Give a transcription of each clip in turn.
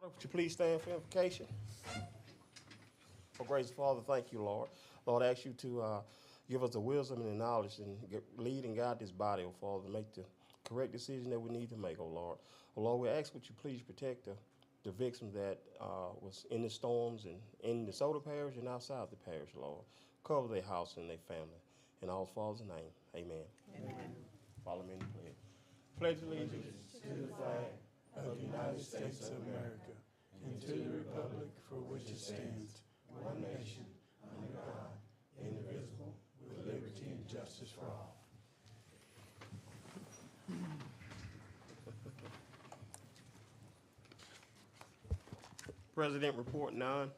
Would you please stand for invocation? Oh, gracious Father, thank you, Lord. Lord, I ask you to give us the wisdom and the knowledge and lead and guide this body, oh Father, to make the correct decision that we need to make, oh Lord. Oh Lord, we ask would you please protect the victims that was in the storms and in DeSoto Parish and outside the parish, Lord. Cover their house and their family. In all Father's name, amen. Amen. Follow me in the pledge. Pledge allegiance to the flag of the United States of America and to the republic for which it stands, one nation, under God, indivisible, with liberty and justice for all. President report none.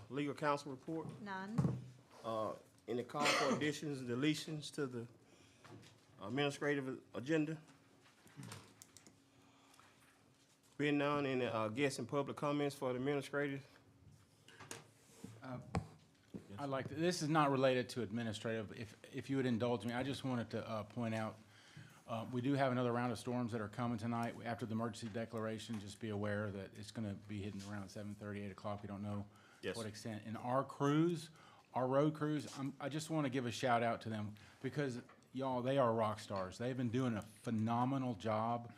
Legal counsel report. None. Any call for additions and deletions to the administrative agenda? Being none, any guests and public comments for the administrative? I'd like to, this is not related to administrative. If you would indulge me, I just wanted to point out, we do have another round of storms that are coming tonight. After the emergency declaration, just be aware that it's going to be hitting around 7:30, 8 o'clock. We don't know what extent. And our crews, our road crews, I just want to give a shout out to them because, y'all, they are rock stars. They've been doing a phenomenal job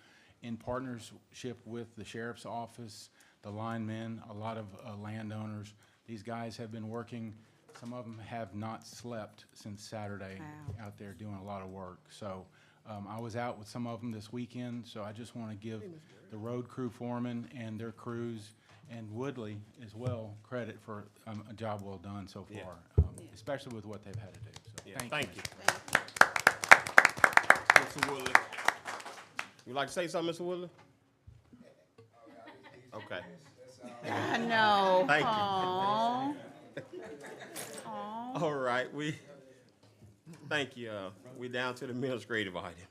in partnership with the sheriff's office, the linemen, a lot of landowners. These guys have been working. Some of them have not slept since Saturday out there doing a lot of work. So I was out with some of them this weekend, so I just want to give the road crew foreman and their crews and Woodley as well credit for a job well done so far, especially with what they've had to do. So thank you. Mr. Woodley. You like to say something, Mr. Woodley? Okay. No. Thank you. Aww. All right, thank you. We're down to the administrative item.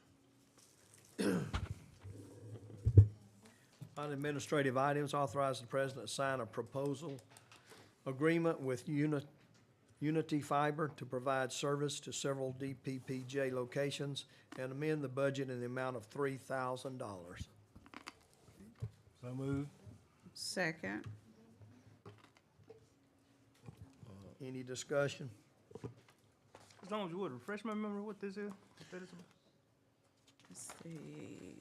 On administrative items, authorize the president to sign a proposal agreement with Unity Fiber to provide service to several DPPJ locations and amend the budget in the amount of $3,000. So moved. Second. Any discussion? As long as you would refresh my memory what this is. What that is about. Let's see.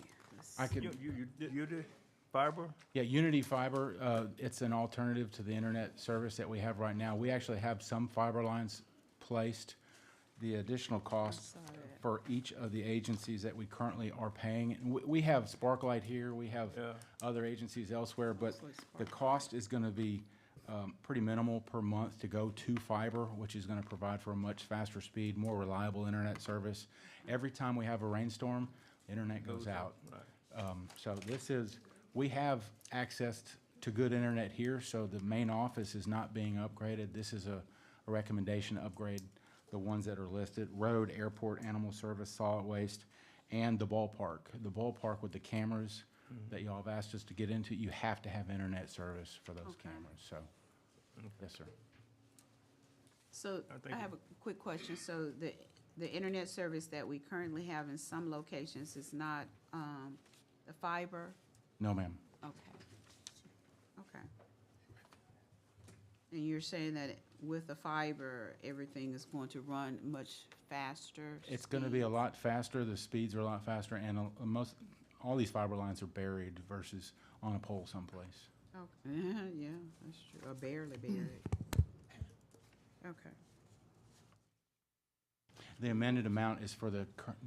I could, You did fiber? yeah, Unity Fiber, it's an alternative to the internet service that we have right now. We actually have some fiber lines placed. The additional cost for each of the agencies that we currently are paying, and we have Sparklight here, we have other agencies elsewhere, but the cost is going to be pretty minimal per month to go to fiber, which is going to provide for a much faster speed, more reliable internet service. Every time we have a rainstorm, the internet goes out. Right. So we have access to good internet here, so the main office is not being upgraded. This is a recommendation to upgrade the ones that are listed: road, airport, animal service, solid waste, and the ballpark. The ballpark with the cameras that y'all have asked us to get into, you have to have internet service for those cameras. So, yes, sir. So I have a quick question. So the internet service that we currently have in some locations is not the fiber? No, ma'am. Okay. Okay. And you're saying that with the fiber, everything is going to run much faster? It's going to be a lot faster. The speeds are a lot faster, and all these fiber lines are buried versus on a pole someplace. Okay. Yeah, that's true. Or barely buried. Okay. The amended amount is for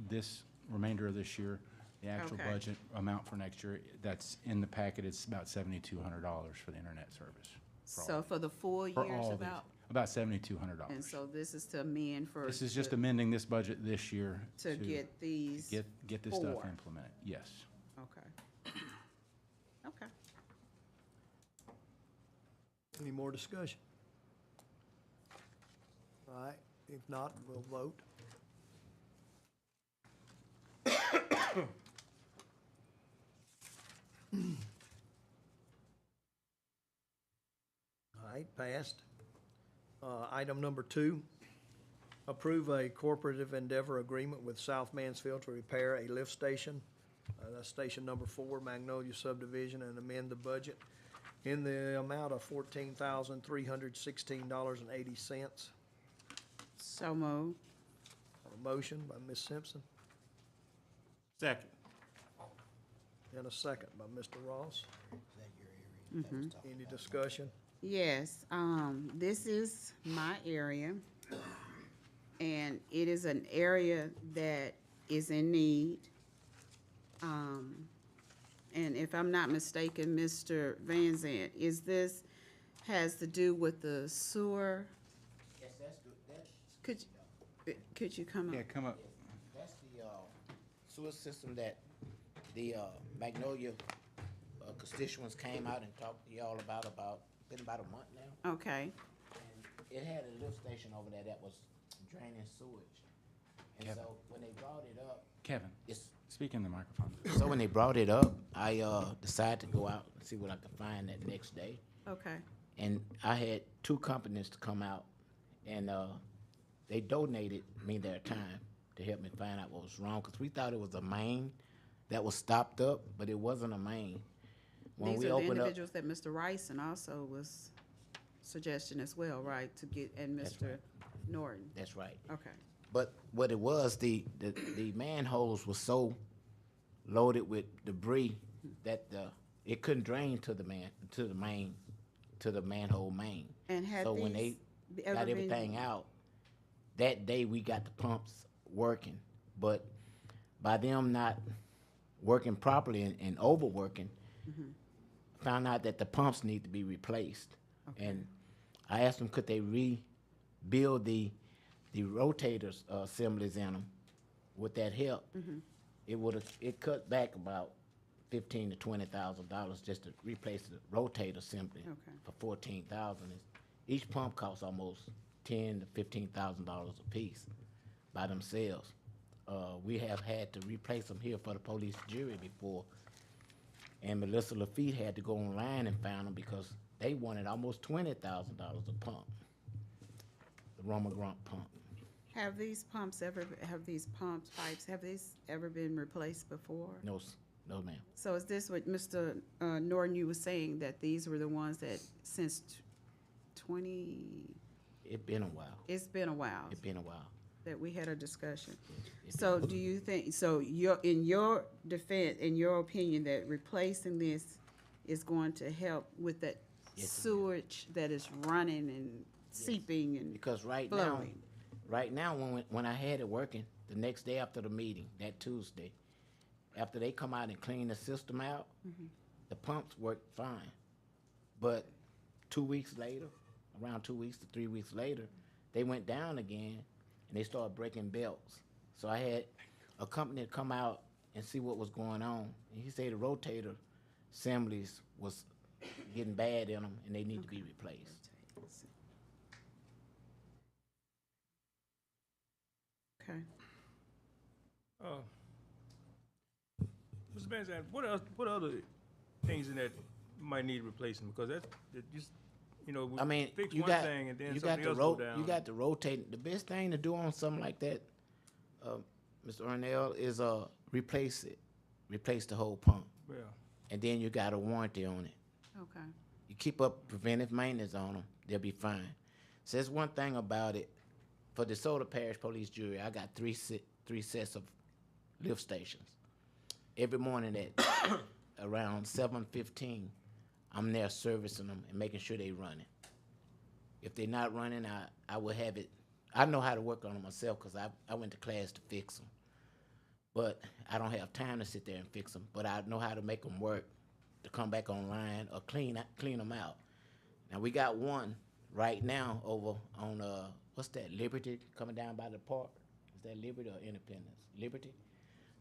this remainder of this year. The actual budget amount for next year that's in the packet is about $7,200 for the internet service. So for the full For years, all of these, about $7,200. and so this is to amend for. This is just amending this budget this year To get these. get this stuff 4. implemented. Yes. Okay. Okay. Any more discussion? All right, if not, we'll vote. All right, passed. Item number 2, approve a cooperative endeavor agreement with South Mansfield to repair a lift station. That's station number 4, Magnolia subdivision, and amend the budget in the amount of $14,316.80. So moved. A motion by Ms. Simpson Second. and a second by Mr. Ross. Any discussion? Yes, this is my area, and it is an area that is in need. And if I'm not mistaken, Mr. Van Zant, has to do with the sewer? Yes, that's good. Could you come up? Yeah, come up. That's the sewer system that the Magnolia constituents came out and talked to y'all about been about a month now. Okay, And it had a lift station over there that was draining sewage. And Kevin. so when they brought it up, Kevin, it's, speak in the microphone. so when they brought it up, I decided to go out and see what I could find that next day. okay, And I had two companies to come out, and they donated me their time to help me find out what was wrong, because we thought it was a main that was stopped up, but it wasn't a main. When these we are the opened up, individuals that Mr. Rice and also was suggesting as well, right, to get, and That's Mr. right. Norton, that's right. okay, But what it was, the manholes were so loaded with debris that it couldn't drain to the manhole main. and had So when they these ever got been? everything out, that day we got the pumps working. But by them not working properly and overworking, found out that the pumps need to be replaced. And I asked them, could they rebuild the rotators assemblies in them? Would that help? It cut back about $15,000 to $20,000 just to replace the rotator assembly Okay. for $14,000. Each pump costs almost $10,000 to $15,000 a piece by themselves. We have had to replace them here for the police jury before, and Melissa Lafitte had to go online and found them because they wanted almost $20,000 a pump. The Roma Grunt pump. Have these pipes ever been replaced before? No, no, ma'am. So is this what Mr. Norton, you were saying, that these were the ones that since 20, It been a while. it's been a while It been a while. that we had a discussion? It So do you think, so in your defense, in your opinion, that replacing this is going to help with that Yes, it sewage that is running and seeping and Because right flowing? now, when I had it working, the next day after the meeting, that Tuesday, after they come out and clean the system out, the pumps worked fine. But 2 weeks later, around 2 weeks to 3 weeks later, they went down again and they started breaking belts. So I had a company come out and see what was going on. And he said the rotator assemblies was getting bad in them and they need to be replaced. Okay. Mr. Van Zandt, what other things in that might need replacing? Because that just, we I mean, fix you one got thing and then you got something the else go down. you got the rotating. The best thing to do on something like that, Mr. Ornell, is replace it, replace the whole pump, Yeah. and then you got a warranty on it. Okay. You keep up preventive maintenance on them, they'll be fine. So that's one thing about it. For the DeSoto Parish Police Jury, I got three sets of lift stations. Every morning at around 7:15, I'm there servicing them and making sure they running. If they're not running, I will have it. I know how to work on them myself because I went to class to fix them. But I don't have time to sit there and fix them. But I know how to make them work, to come back online or clean them out. Now we got one right now over on what's that, Liberty, coming down by the park? Is that Liberty or Independence? Liberty.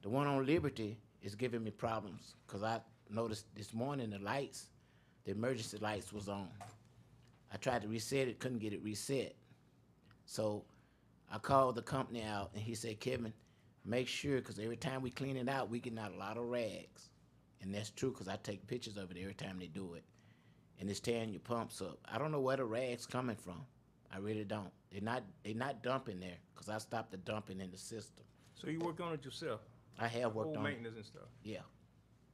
The one on Liberty is giving me problems because I noticed this morning the emergency lights was on. I tried to reset it, couldn't get it reset. So I called the company out and he said, Kevin, make sure, because every time we clean it out, we get out a lot of rags. And that's true because I take pictures of it every time they do it. And it's tearing your pumps up. I don't know where the rag's coming from. I really don't. They're not dumping there because I stopped the dumping in the system. So you work on it yourself? I have worked Whole on it. maintenance and stuff? Yeah.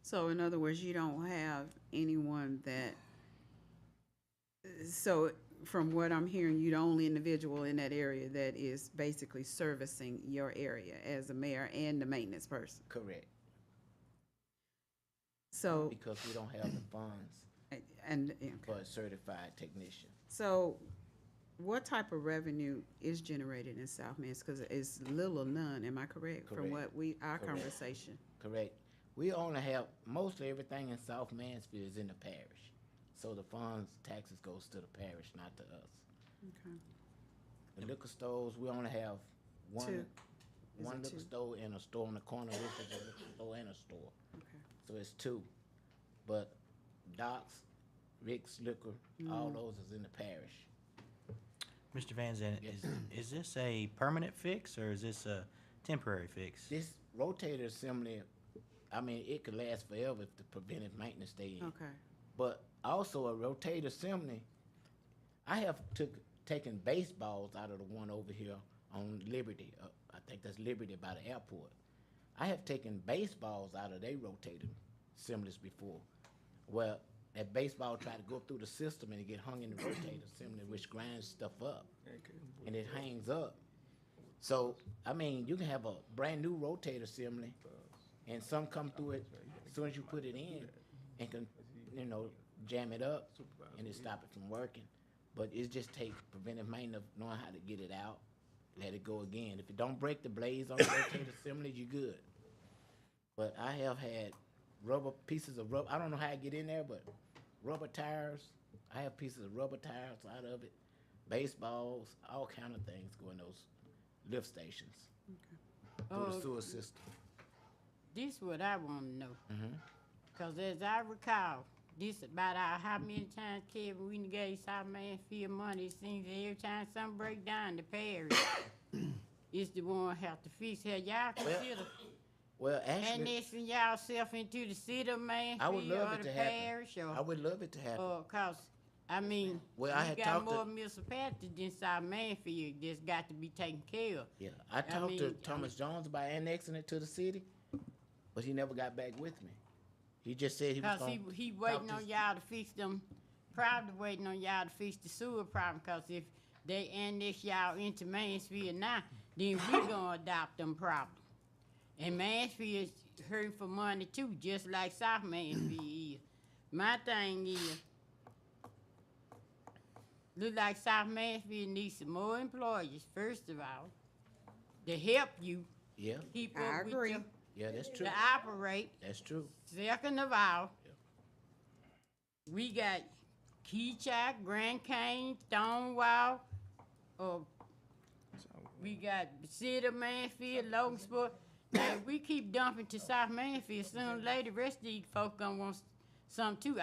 So in other words, you don't have anyone that So from what I'm hearing, you're the only individual in that area that is basically servicing your area as a mayor and the maintenance person. Correct. So, Because we don't have the funds okay. for a certified technician. So what type of revenue is generated in South Mansfield? Because it's little or none, am I correct? From Correct. what our Correct. conversation. Correct. We only have, mostly everything in South Mansfield is in the parish. So the funds, taxes goes to the parish, not to us. Okay. The liquor stores, we only have one, Two. one Is it liquor two? store and a store on the corner, which is a liquor store and a store. Okay. So it's two. But Doc's, Rick's Liquor, all those is in the parish. Mr. Van Zandt, is this a permanent fix or is this a temporary fix? This rotator assembly, I mean, it could last forever if the preventive maintenance stay in. Okay. But also a rotator assembly, I have taken baseballs out of the one over here on Liberty. I think that's Liberty by the airport. I have taken baseballs out of their rotator assemblies before. Well, that baseball tried to go through the system and it get hung in the rotator assembly, which grinds stuff up, and it hangs up. So, I mean, you can have a brand new rotator assembly, and some come through it as soon as you put it in, and can, you know, jam it up, and it stop it from working. But it just takes preventive maintenance, knowing how to get it out, let it go again. If it don't break the blades on the rotator assembly, you're good. But I have had pieces of rubber, I don't know how I get in there, but rubber tires, I have pieces of rubber tires out of it, baseballs, all kind of things go in those lift stations through the sewer system. This is what I want to know. Because as I recall, this about how many times, Kevin, we done gave South Mansfield money. It seems that every time something break down, the parish is the one have to fix it. Y'all consider Well, actually, annexing y'all self into the city of Mansfield I would love or it the to happen. parish? I would love it to happen. Cause, I mean, Well, I had you got talked to- more municipalities than South Mansfield that's got to be taken care of. Yeah, I talked to mean, Thomas Jones about annexing it to the city, but he never got back with me. He just said he was Cause going he waiting on y'all to fix them, probably waiting on y'all to fix the sewer problem, cause if they annex y'all into Mansfield now, then we gonna adopt them problems. And Mansfield's hurting for money too, just like South Mansfield is. My thing is, look like South Mansfield needs some more employees, first of all, to help you Yeah, keep I up with agree. your, yeah, that's true. to operate. That's true. Second of all, we got Keychak, Grand Cane, Stonewall, we got City of Mansfield, Logansport. Now, if we keep dumping to South Mansfield, sooner or later, the rest of these folk gonna want some too.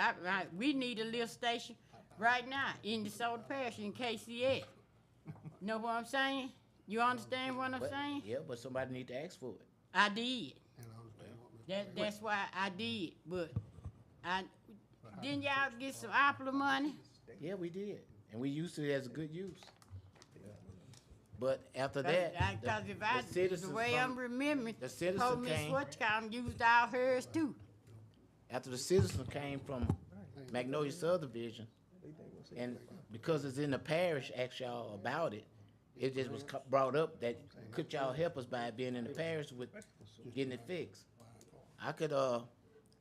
We need a lift station right now in DeSoto Parish in KCS. Know what I'm saying? You understand what I'm But, saying? yeah, but somebody need to ask for it. I did. That's why I did, but didn't y'all get some Apple money? Yeah, we did, and we used it as a good use. But after that, Cause if the the citizens way I'm from- remembering, the citizens told Miss came- Swatchcom used all hers too. after the citizen came from Magnolia Subdivision, and because it's in the parish, asked y'all about it, it just was brought up that could y'all help us by being in the parish with getting it fixed. I could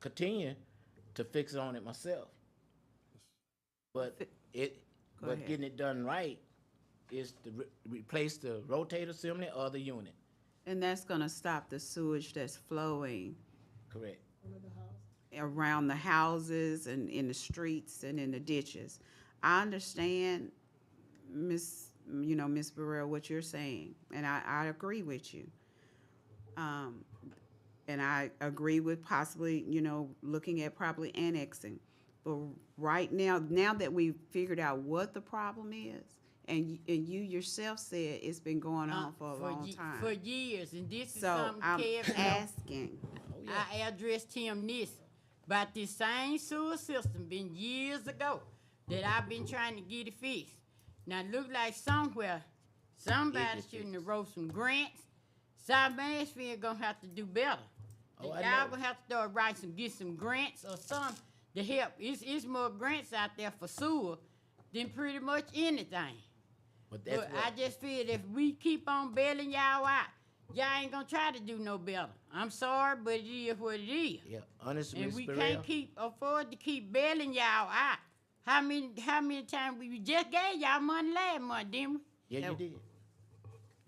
continue to fix it on it myself, but Go ahead. getting it done right is to replace the rotator assembly or the unit. And that's gonna stop the sewage that's flowing Correct. around the houses and in the streets and in the ditches. I understand, Miss Burrell, what you're saying, and I agree with you. And I agree with possibly, looking at probably annexing. But right now that we've figured out what the problem is, and you yourself said it's been going on for a long time. For years, and this is So something I'm Kevin, asking, I addressed him this, about this same sewer system, been years ago, that I've been trying to get it fixed. Now, it look like somewhere, somebody It shouldn't have wrote some grants. South Mansfield gonna have to do better. Oh, I Y'all know. gonna have to start writing get some grants or some to help. It's more grants out there for sewer than pretty much anything. But that's But what, I just feel if we keep on bailing y'all out, y'all ain't gonna try to do no better. I'm sorry, but it is what it is. yeah, honestly, And Ms. we Burrell, can't afford to keep bailing y'all out. How many times we just gave y'y'all money last month, didn't we? yeah, you did.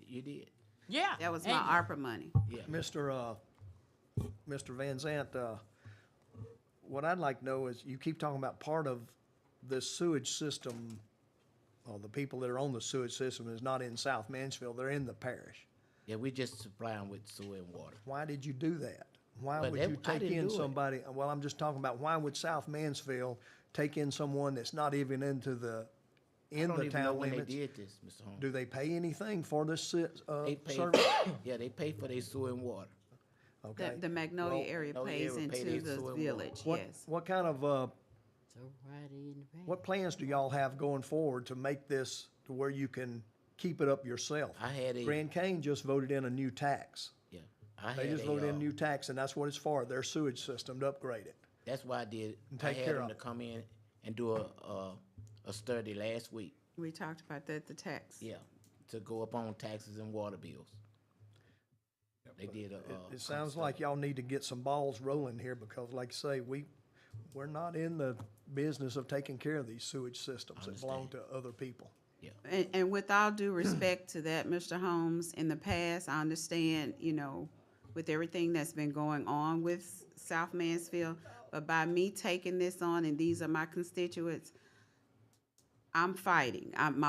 You did, Yeah. That was my And- ARPA money. yeah. Mr. Van Zant, what I'd like to know is, you keep talking about part of this sewage system, or the people that are on the sewage system is not in South Mansfield, they're in the parish. Yeah, we just supply them with sewer and water. Why did you do that? Why But would that- you I take didn't in do it. somebody, well, I'm just talking about, why would South Mansfield take in someone that's not even into the, I in don't the even know town when limits? they did this, Mr. Holmes. Do they pay anything for this They pay, service? yeah, they pay for their sewer and water. Okay. The Magnolia Well, area Magnolia pays area pay into their the sewer and village, What, yes. what kind of, So why they in the bank? what plans do y'all have going forward to make this to where you can keep it up yourself? I had a, Grand Cane just voted in a new tax. yeah, I They had just voted in a a, new tax, and that's what it's for, their sewage system to upgrade it. that's why I did, And I take had care them of to it. come in and do a study last week, We talked about that, the tax. yeah, to go up on taxes and water bills. They did a, It sounds like y'all need to get some balls rolling here, because like I say, we're not in the business of taking care of these sewage systems that belong to other people. yeah, And with all due respect to that, Mr. Holmes, in the past, I understand, you know, with everything that's been going on with South Mansfield, but by me taking this on, and these are my constituents, I'm fighting. I'm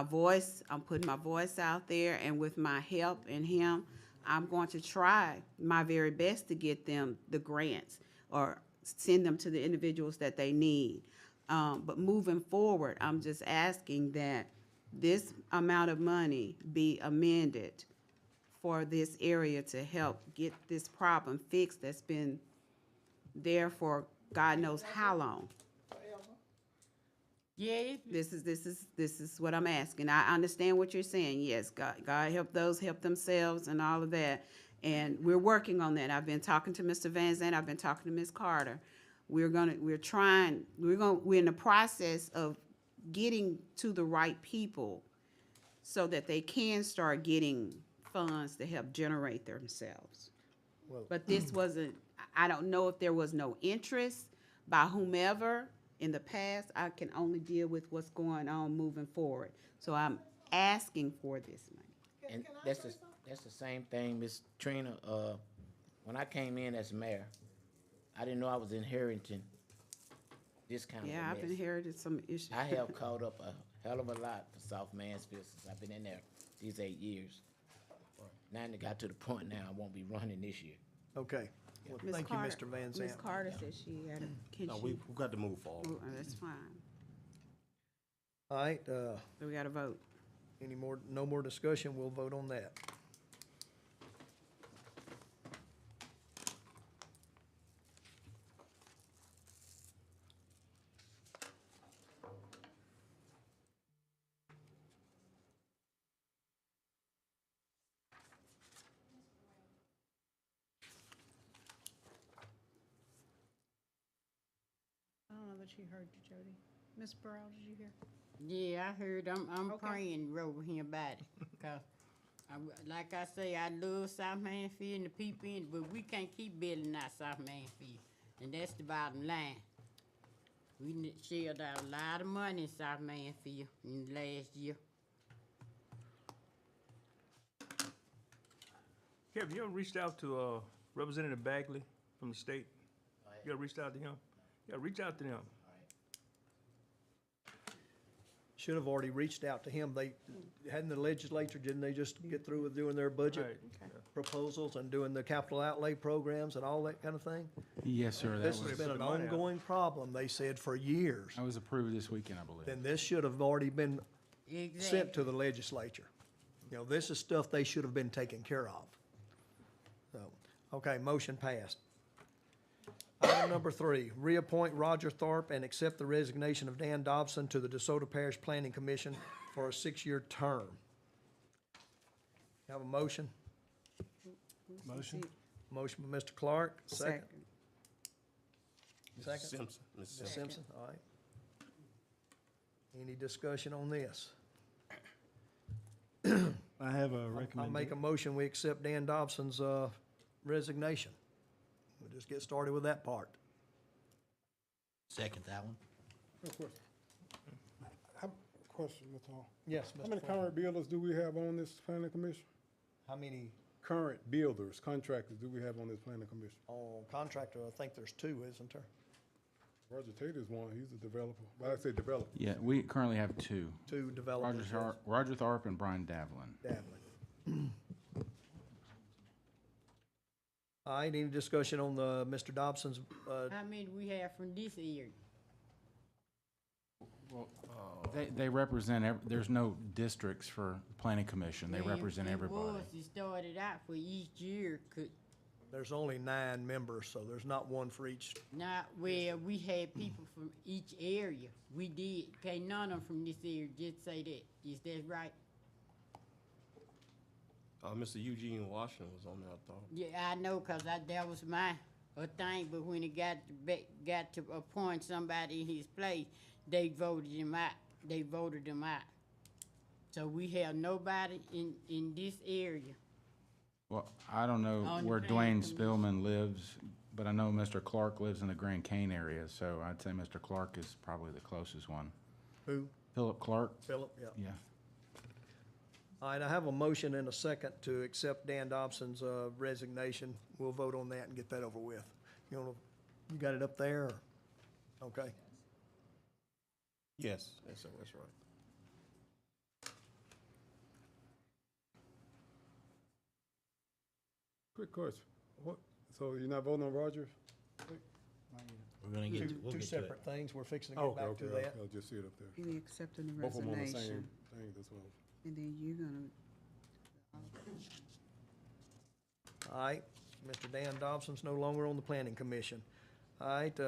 putting my voice out there, and with my help and him, I'm going to try my very best to get them the grants or send them to the individuals that they need. But moving forward, I'm just asking that this amount of money be amended for this area to help get this problem fixed that's been there for God knows how long. Yeah, This is what I'm asking. I understand what you're saying. Yes, God help those help themselves and all of that. And we're working on that. I've been talking to Mr. Van Zandt. I've been talking to Ms. Carter. We're in the process of getting to the right people so that they can start getting funds to help generate themselves. But this wasn't, I don't know if there was no interest by whomever in the past. I can only deal with what's going on moving forward. So I'm asking for this money. and that's the same thing, Miss Trina, when I came in as mayor, I didn't know I was inheriting this kind of a Yeah, I've mess. inherited some issues. I have caught up a hell of a lot for South Mansfield since I've been in there these 8 years. Now it got to the point now I won't be running this year. Okay. Well, Ms. thank you, Carter- Mr. Van Ms. Zant. Carter said she had can No, she? we've got to move forward. Oh, that's fine. All right, So we got to vote. no more discussion, we'll vote on that. I don't know that she heard you, Jody. Miss Burrell, did you hear? yeah, I heard. I'm Okay. praying over here about it. Cause like I say, I love South Mansfield and the people in it, but we can't keep building out South Mansfield. And that's the bottom line. We shelled out a lot of money in South Mansfield in the last year. Kev, you ever reached out to Representative Bagley from the state? You ever reached out to him? Yeah, reach out to him. Should have already reached out to him. They, hadn't the legislature, didn't they just get through with doing their budget Right. proposals and doing the capital outlay programs and all that kind of thing? Yes, sir, that This has was, been an ongoing problem, they said, for years. that was approved this weekend, I believe. Then this should have already been Exactly. sent to the legislature. You know, this is stuff they should have been taken care of. So, okay, motion passed. Item number 3, reappoint Roger Tharp and accept the resignation of Dan Dobson to the DeSoto Parish Planning Commission for a 6-year term. Have a motion? Motion? Motion by Mr. Clark, second. Mrs. Second. Simpson, Mrs. Ms. Simpson. Simpson, all right. Any discussion on this? I have a I'll make recommendation. a motion, we accept Dan Dobson's resignation. We'll just get started with that part. Second that one. No question. Question, Mr. Hall. Yes, How many current builders do we have on this planning commission? How many, Current builders, contractors do we have on this planning commission? oh, contractor, I think there's two, isn't there? Roger Tate is one, he's a developer. Well, I say developer. Yeah, we currently have two. Two developers. Roger Tharp and Brian Davlin. Davlin. All right, any discussion on the, Mr. Dobson's, How many we have from this area? They represent, there's no districts for planning commission. They Well, represent it everybody. was, it started out for each year, there's only 9 members, so there's not one for each. not where we had people from each area. We did, okay, none of them from this area, just say that. Is that right? Mr. Eugene Washington was on there, I thought. Yeah, I know, cause that was my thing, but when it got to appoint somebody in his place, they voted him out. They voted him out. So we have nobody in this area. Well, I don't know On the where planning Dwayne commission. Spillman lives, but I know Mr. Clark lives in the Grand Cane area, so I'd say Mr. Clark is probably the closest one. Who? Philip Clark? Philip, yeah. Yeah. All right, I have a motion and a second to accept Dan Dobson's resignation. We'll vote on that and get that over with. You got it up there? Or? Okay. Yes, that's right. Quick question. What, so you're not voting on Rogers? We're gonna get, we'll Two get to it. separate things. We're fixing to Oh, get back to that. I'll just see it up there. You accepting the Both of them on the same resignation, thing, that's all. and then you're gonna, All right, Mr. Dan Dobson's no longer on the planning commission. All right,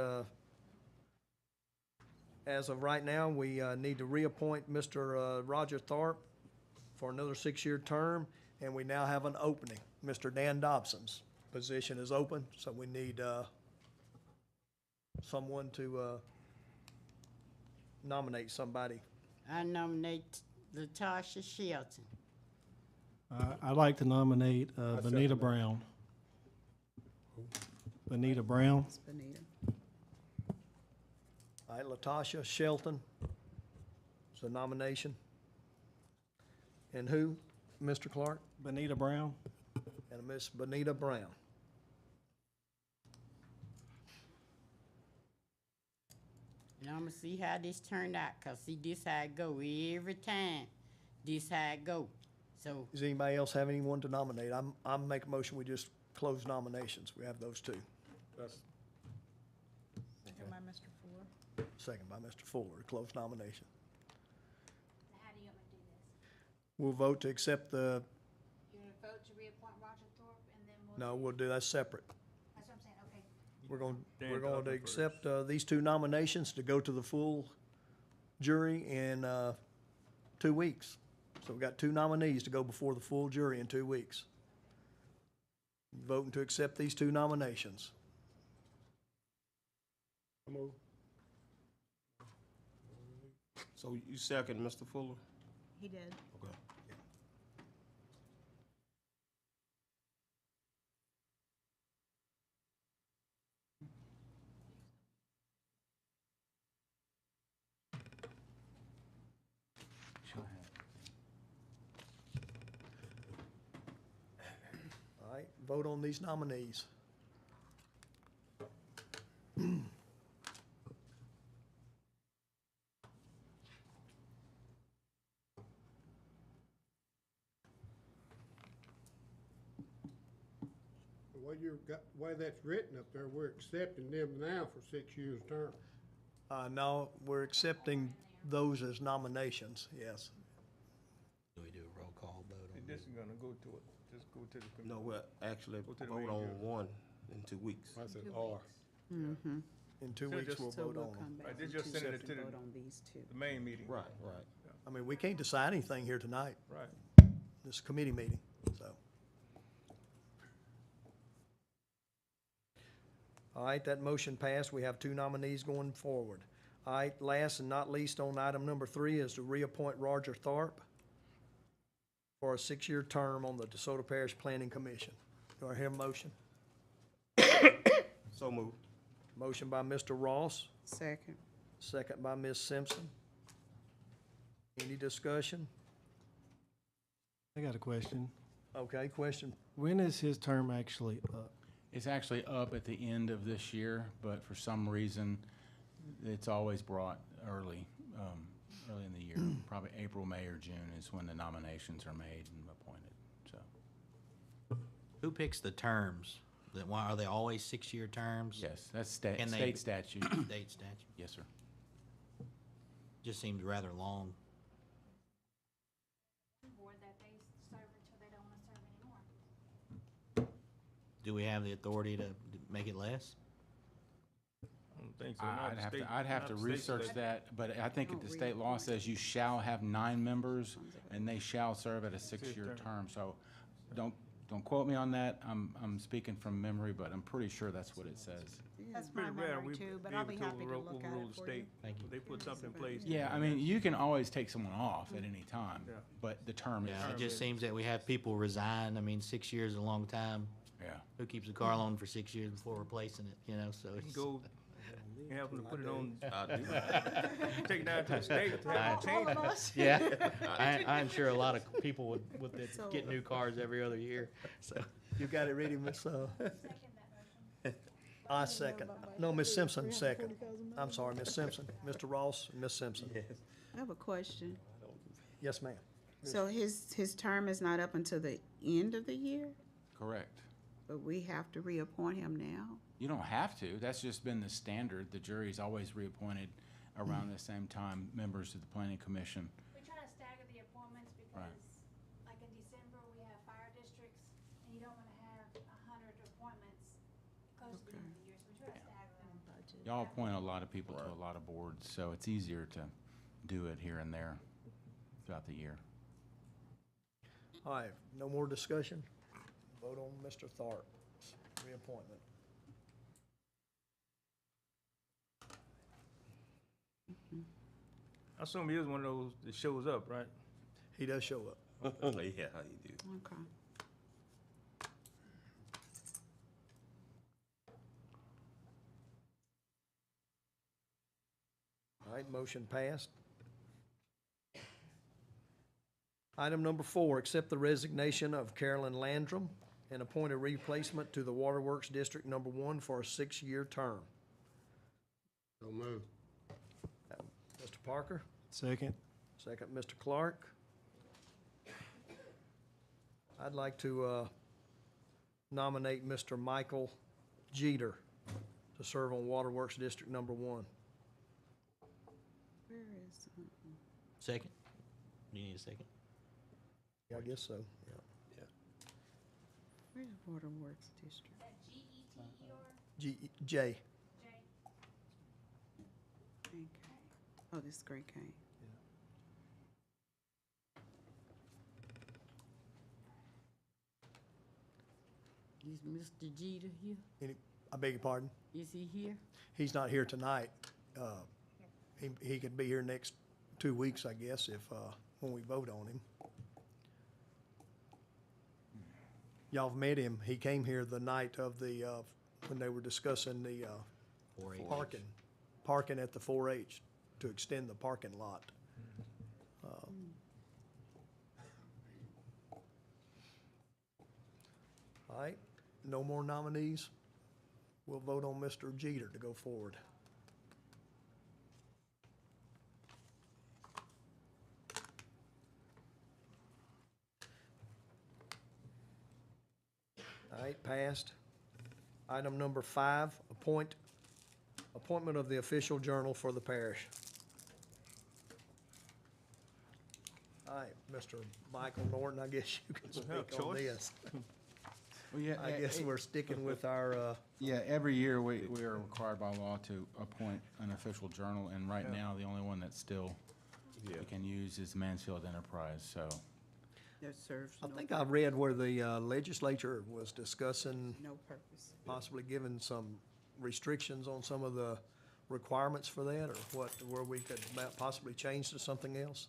as of right now, we need to reappoint Mr. Roger Tharp for another 6-year term, and we now have an opening. Mr. Dan Dobson's position is open, so we need someone to nominate somebody. I nominate Latasha Shelton. I'd like to nominate second Benita that. Brown. Benita Brown. it's Benita. All right, Latasha Shelton is a nomination. And who, Mr. Clark? Benita Brown. And Miss Benita Brown. And I'm gonna see how this turned out, cause see, this how it go every time. This how it go. So, Does anybody else have anyone to nominate? I'm make a motion, we just close nominations. We have those two. Second by Mr. Fuller. Second by Mr. Fuller, to close nomination. How do you want me to do this? We'll vote to accept the, You're gonna vote to reappoint Roger Thorpe and then we'll. no, we'll do that separate. That's what I'm saying, okay. We're Dan going to Dobson first. accept these two nominations to go to the full jury in 2 weeks. So we've got 2 nominees to go before the full jury in 2 weeks. Voting to accept these 2 nominations. So you second, Mr. Fuller? He did. Okay. All right, vote on these nominees. The way that's written up there, we're accepting them now for 6 years term. No, we're accepting those as nominations, yes. Do we do a roll call vote on This is gonna go to it, just go to the. No, we'll actually Go to the vote main on jury. one in 2 weeks. I said 2 R. weeks. Mm-hmm. In 2 So weeks, just- we'll So vote we'll on them. come back Right, they in just sent it Tuesday to and the- vote on these two. The main meeting. Right, right. I mean, we can't decide anything here tonight. Right. This is a committee meeting, so. All right, that motion passed. We have 2 nominees going forward. All right, last and not least on item number 3 is to reappoint Roger Tharp for a 6-year term on the DeSoto Parish Planning Commission. Do I hear a motion? So moved. Motion by Mr. Ross, Second. second by Ms. Simpson. Any discussion? I got a question. Okay, question. When is his term actually up? It's actually up at the end of this year, but for some reason, it's always brought early in the year. Probably April, May, or June is when the nominations are made and appointed, so. Who picks the terms? Why, are they always 6-year terms? Yes, that's Can they- state statute. State statute. Yes, sir. Just seems rather long. Board that they serve until they don't want to serve anymore. Do we have the authority to make it less? I don't think so. Not the state- I'd have not to the state research statute. that, but I think that the state law says you shall have 9 members, and they shall serve at a 6-year term, so don't quote me on that. I'm speaking from memory, but I'm pretty sure that's what it says. That's my Pretty rare memory we too, but be I'll able be to happy to overrule- look at overrule it the for you. state. Thank you. They put something in place. to Yeah, I do mean, that. you can always take someone off at any time, Yeah. but the term is, Yeah, it just seems that we have people resign. I mean, 6 years is a long time. yeah. Who keeps a car loan for 6 years before replacing it, you know, so You it's. can go and have them to put it on. Take it down to the state to have them change it. Yeah, I'm sure a lot of people would So- get new cars every other year, so. You got it ready, Ms. Second that motion. I second. No, Ms. Simpson second. I'm sorry, Ms. Simpson. Mr. Ross, Ms. Simpson. I have a question. Yes, ma'am. So his term is not up until the end of the year, Correct. but we have to reappoint him now? You don't have to. That's just been the standard. The jury's always reappointed around the same time members of the planning commission. We try to stagger the appointments because, like in December, we have fire districts, and you don't want to have 100 appointments close to the end of the year, so we try to stagger them. Y'all appoint a lot of people to a lot of boards, so it's easier to do it here and there throughout the year. All right, no more discussion? Vote on Mr. Tharp's reappointment. I assume he is one of those that shows up, right? He does show up. Yeah, how you do. Okay. All right, motion passed. Item number 4, accept the resignation of Carolyn Landrum and appoint a replacement to the Waterworks District Number 1 for a 6-year term. So moved. Mr. Parker, Second. second Mr. Clark. I'd like to nominate Mr. Michael Jeter to serve on Waterworks District Number 1. Where is, Second? Do you need a second? Yeah, I guess so, yeah. where's Waterworks District? Is that GETER? J. J? Okay. Oh, this is Great Cane. Is Mr. Jeter here? I beg your pardon? Is he here? He's not here tonight. He could be here next 2 weeks, I guess, if, when we vote on him. Y'all have met him. He came here the night of the, when they were discussing the 4-H. parking at the 4-H to extend the parking lot. All right, no more nominees. We'll vote on Mr. Jeter to go forward. All right, passed. Item number 5, appointment of the official journal for the parish. All right, Mr. Michael Norton, I guess you can have speak on choice. this. Well, yeah, I guess we're sticking with our, yeah, every year we are required by law to appoint an official journal, and right now, the only one that still we can use is Mansfield Enterprise, so. That serves I no, think I read where the legislature was discussing no purpose. possibly giving some restrictions on some of the requirements for that, or what, where we could possibly change to something else?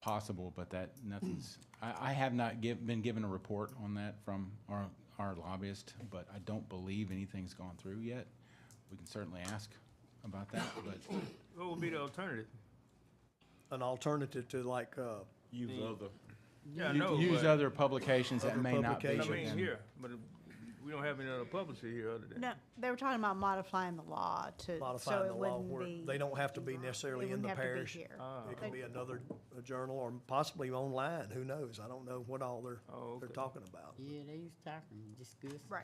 Possible, but that, nothing's, I have not been given a report on that from our lobbyist, but I don't believe anything's gone through yet. We can certainly ask about that, but What would be the alternative? An alternative to like, Use other. Yeah, I know, use but, other publications that Other may not be. I publications. mean, here, but we don't have any other publisher here other than. No, they were talking about modifying the law to, modifying so the it law wouldn't where be. they don't have to be It necessarily in wouldn't the have to be parish. here. It could be another journal or possibly online, who knows? I don't know what all they're Okay. talking about. Yeah, they was talking, discussing. Right.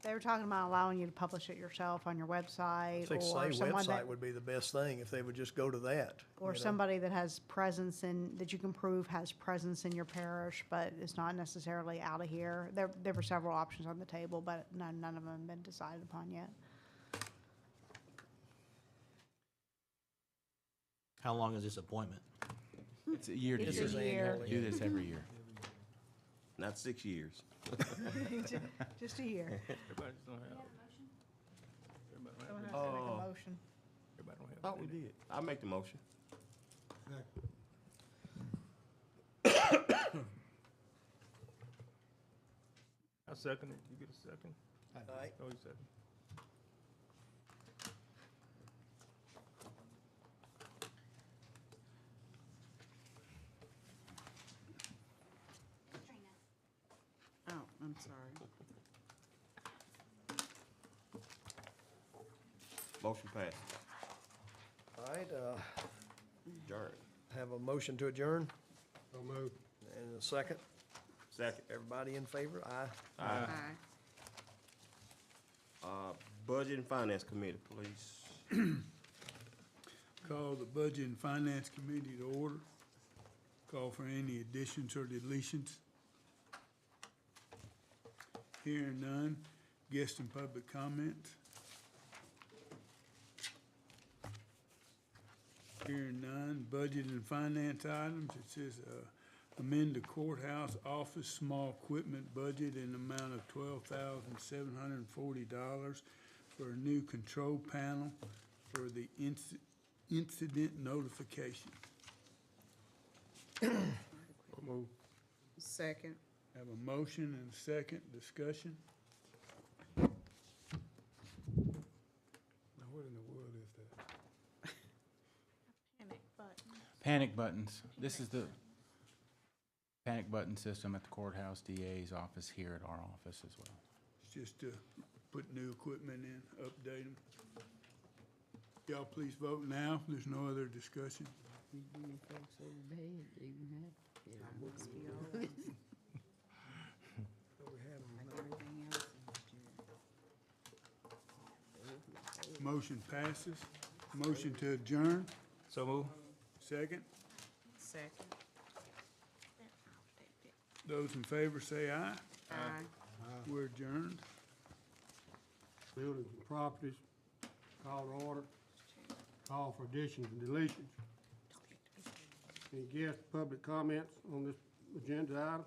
They were talking about allowing you to publish it yourself on your I website, think or say someone that, website would be the best thing if they would just go to that. or you know? somebody that has presence in, that you can prove has presence in your parish, but it's not necessarily out of here. There were several options on the table, but none of them have been decided upon yet. How long is this appointment? It's a year to It's year. a year. Do this every year. Not 6 years. Just a year. Everybody just don't have. Everybody don't have. Someone has to make a motion. Everybody don't have. Thought we did. I make the motion. I second it. You get a second? All right. Oh, you second. Katrina. Oh, I'm sorry. Motion passed. All right, Adjourn. have a motion to adjourn So move. and a second. Second. Everybody in favor? Aye. Aye. Budget and Finance Committee, please. Call the Budget and Finance Committee to order. Call for any additions or deletions. Hearing none. Guest and public comments. Hearing none. Budget and finance items. It says amend the courthouse office small equipment budget in the amount of $12,740 for a new control panel for the incident notification. Second. Have a motion and a second. Discussion. Now, what in the world is that? Panic button. Panic buttons. This is the panic button system at the courthouse, DA's office, here at our office as well. It's just to put new equipment in, update them. Y'all please vote now. There's no other discussion. We doing folks so bad, they even have. Must be all right. Like everything else in this Motion passes. Motion to adjourn. So move. Second. Second. Those in favor say aye. Aye. We're adjourned. Buildings and properties, call to order. Call for additions and deletions. Any guest public comments on this agenda item?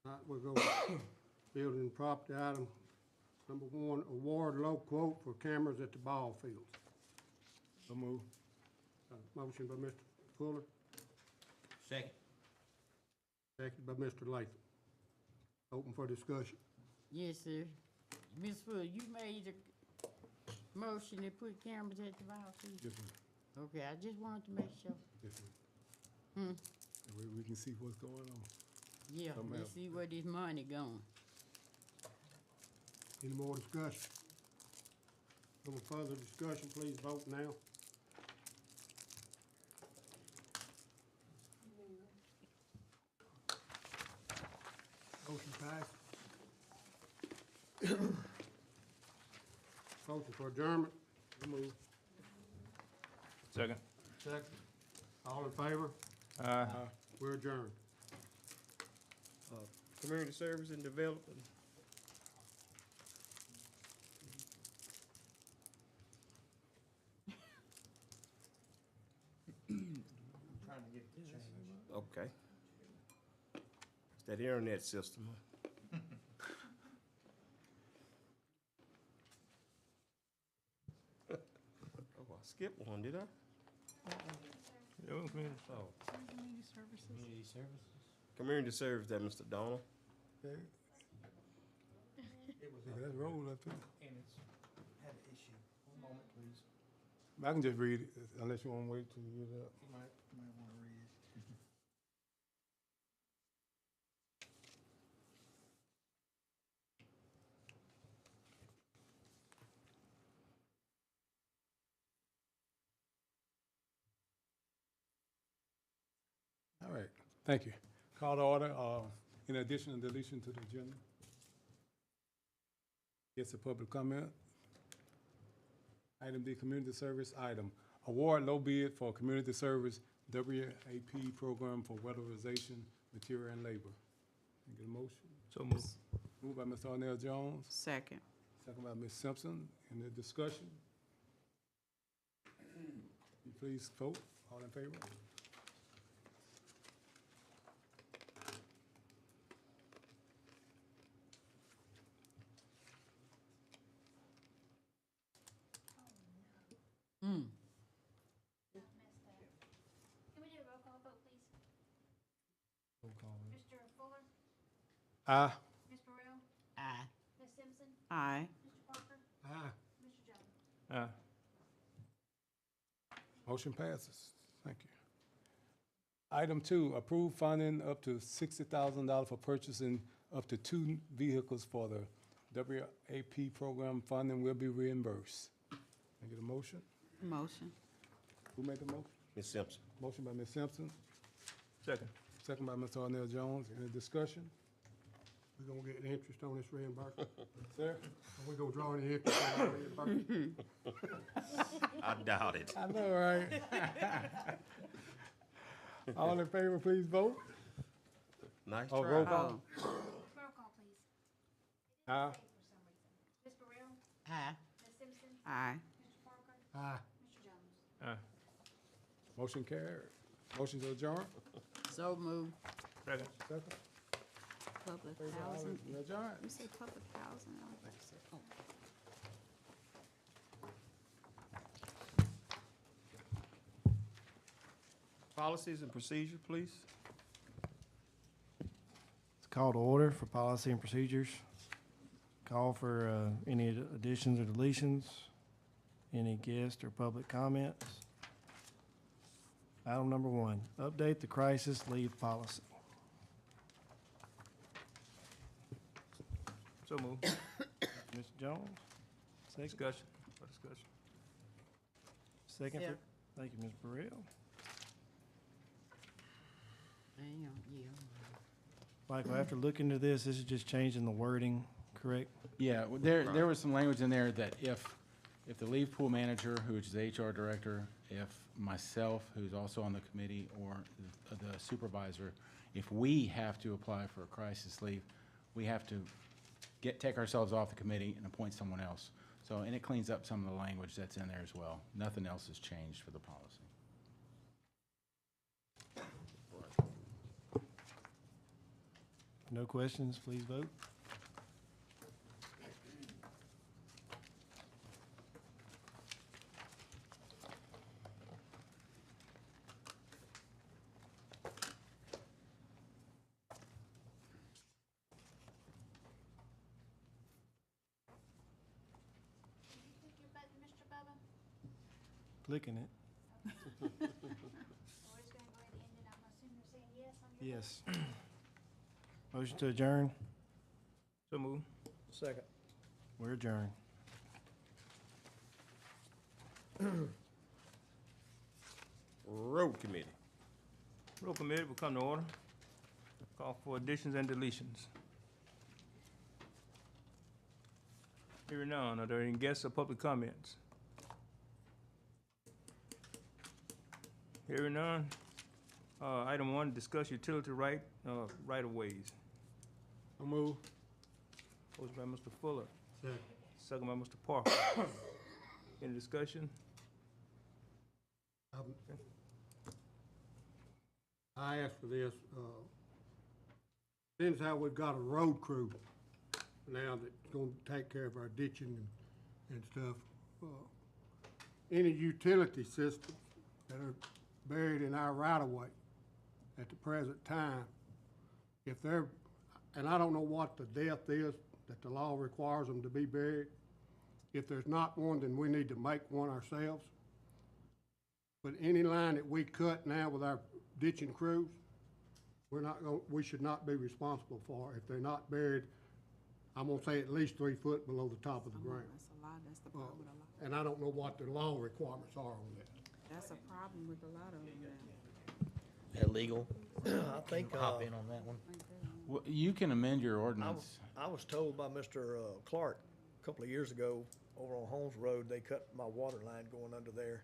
Not, we'll go building and property item. Number 1, award low quote for cameras at the ball fields. So move. Motion by Mr. Fuller, Second. second by Mr. Latham. Open for discussion. Yes, sir. Ms. Fuller, you made the motion to put cameras at the ball field? Yes, ma'am. Okay, I just wanted to make sure. Yes, ma'am. We can see what's going on. Yeah, Somehow. let's see where this money going. Any more discussion? No further discussion, please vote now. Motion passed. Motion for adjournment. So moved. Second. Second. All in favor? We're adjourned. Community Service and Development. Okay. It's that internet system. skip one, did I? Yeah, we can- Oh, Community services? community service, that Mr. Donald. That's roll up there. And it's had an issue. One moment, please. I can just read it unless you wanna wait till you get it up. You might want to read it. All right, thank you. Call to order, in addition and deletion to the agenda. Yes, a public comment. Item D, community service item. Award low bid for community service WAP program for weatherization, material and labor. Can I get a motion? So move. Moved by Mr. Arnell Jones, Second. second by Ms. Simpson. Any discussion? You please vote. All in favor? Messed up. Can we do a roll call vote, please? Roll call. Mr. Fuller, Aye. Ms. Burrell, Aye. Ms. Simpson, Aye. Mr. Parker, Aye. Mr. Jones. Aye. Motion passes. Thank you. Item 2, approve funding up to $60,000 for purchasing up to 2 vehicles for the WAP program. Funding will be reimbursed. Can I get a motion? Motion. Who made the motion? Ms. Simpson. Motion by Ms. Simpson, Second. second by Mr. Arnell Jones. Any discussion? We gonna get the interest on this reimbursement? Sir? Are we gonna draw any interest on that reimbursement? I doubt it. I know, right? All in favor, please vote. Nice Oh, try. roll call. Oh, Roll call, please. Aye. For some reason. Ms. Burrell, Aye. Ms. Simpson, aye. Mr. Parker, Aye. Mr. Jones. Aye. Motion carried. Motion to adjourn. So move. Second. Second. Public Favor, all housing. in- adjourn. You said public housing. Oh. Policies and procedure, please. It's called to order for policy and procedures. Call for any additions or deletions, any guest or public comments. Item number 1, update the crisis leave policy. So move. Mr. Jones, second. Discussion. For discussion. Second. Yeah. Thank you, Ms. Burrell. Hang on, yeah. Michael, after looking into this is just changing the wording, correct? Yeah, well, there was some language in there that if the leave pool manager, who is the HR director, if myself, who's also on the committee, or the supervisor, if we have to apply for a crisis leave, we have to take ourselves off the committee and appoint someone else. So, and it cleans up some of the language that's in there as well. Nothing else has changed for the policy. No questions, please vote. Did you click your button, Mr. Bubba? Clicking it. So we're just gonna go ahead and end it. I'm assuming you're saying yes on your. Yes. Motion to adjourn. So move. Second. We're adjourned. Road committee. Road committee will come to order. Call for additions and deletions. Hearing none, are there any guests or public comments? Hearing none. Item 1, discuss utility right-of-ways. So move. Motion by Mr. Fuller, Second. second by Mr. Parker. Any discussion? I asked for this, since how we've got a road crew now that's gonna take care of our ditching and stuff, any utility systems that are buried in our right-of-way at the present time, if they're, and I don't know what the depth is that the law requires them to be buried. If there's not one, then we need to make one ourselves. But any line that we cut now with our ditching crews, we should not be responsible for if they're not buried, I'm gonna say at least 3 foot below the top of the ground. That's a lot, that's the problem with a lot. And I don't know what the law requirements are on that. That's a problem with a lot of them Illegal. I think, Hop in on that one. Well, you can amend your ordinance. I was told by Mr. Clark a couple of years ago, over on Holmes Road, they cut my water line going under there.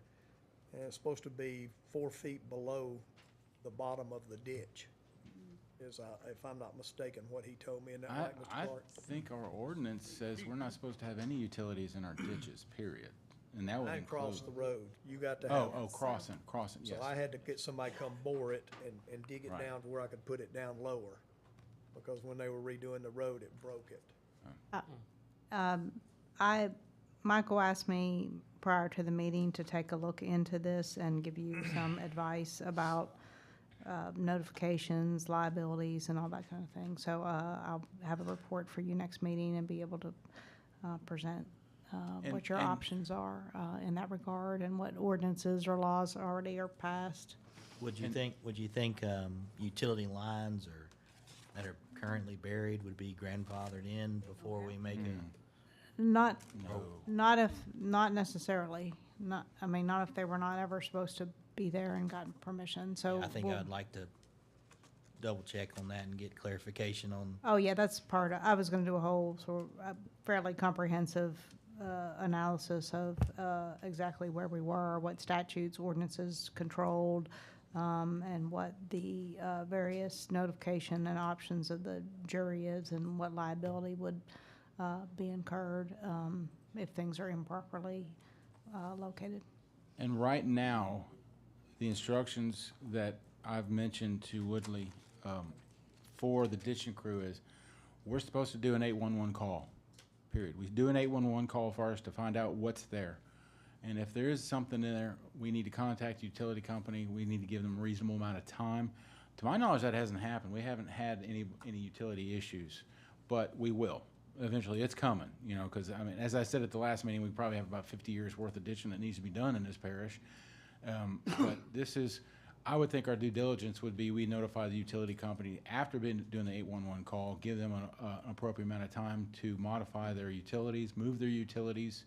And it's supposed to be 4 feet below the bottom of the ditch, if I'm not mistaken, what he told me, and that right, Mr. I Clark? think our ordinance says we're not supposed to have any utilities in our ditches, period. And that would And include. cross the road, you got to have. Crossing, So yes. I had to get somebody come bore it and dig it Right. down to where I could put it down lower. Because when they were redoing the road, it broke it. Michael asked me prior to the meeting to take a look into this and give you some advice about notifications, liabilities, and all that kind of thing. So I'll have a report for you next meeting and be able to present what your And- options are in that regard and what ordinances or laws already are passed. Would you think utility lines or that are currently buried would be grandfathered in before we make a? Not, No. not necessarily. Not if they were not ever supposed to be there and gotten permission, so. I think we'll- I'd like to double check on that and get clarification on. Oh, yeah, that's I was gonna do a whole sort of fairly comprehensive analysis of exactly where we were, what statutes, ordinances controlled, and what the various notification and options of the jury is, and what liability would be incurred if things are improperly located. And right now, the instructions that I've mentioned to Woodley for the ditching crew is, we're supposed to do an 811 call, period. We do an 811 call first to find out what's there. And if there is something in there, we need to contact the utility company. We need to give them a reasonable amount of time. To my knowledge, that hasn't happened. We haven't had any utility issues, but we will. Eventually, it's coming, because, as I said at the last meeting, we probably have about 50 years worth of ditching that needs to be done in this parish. But this is, I would think our due diligence would be, we notify the utility company after doing the 811 call, give them an appropriate amount of time to modify their utilities, move their utilities,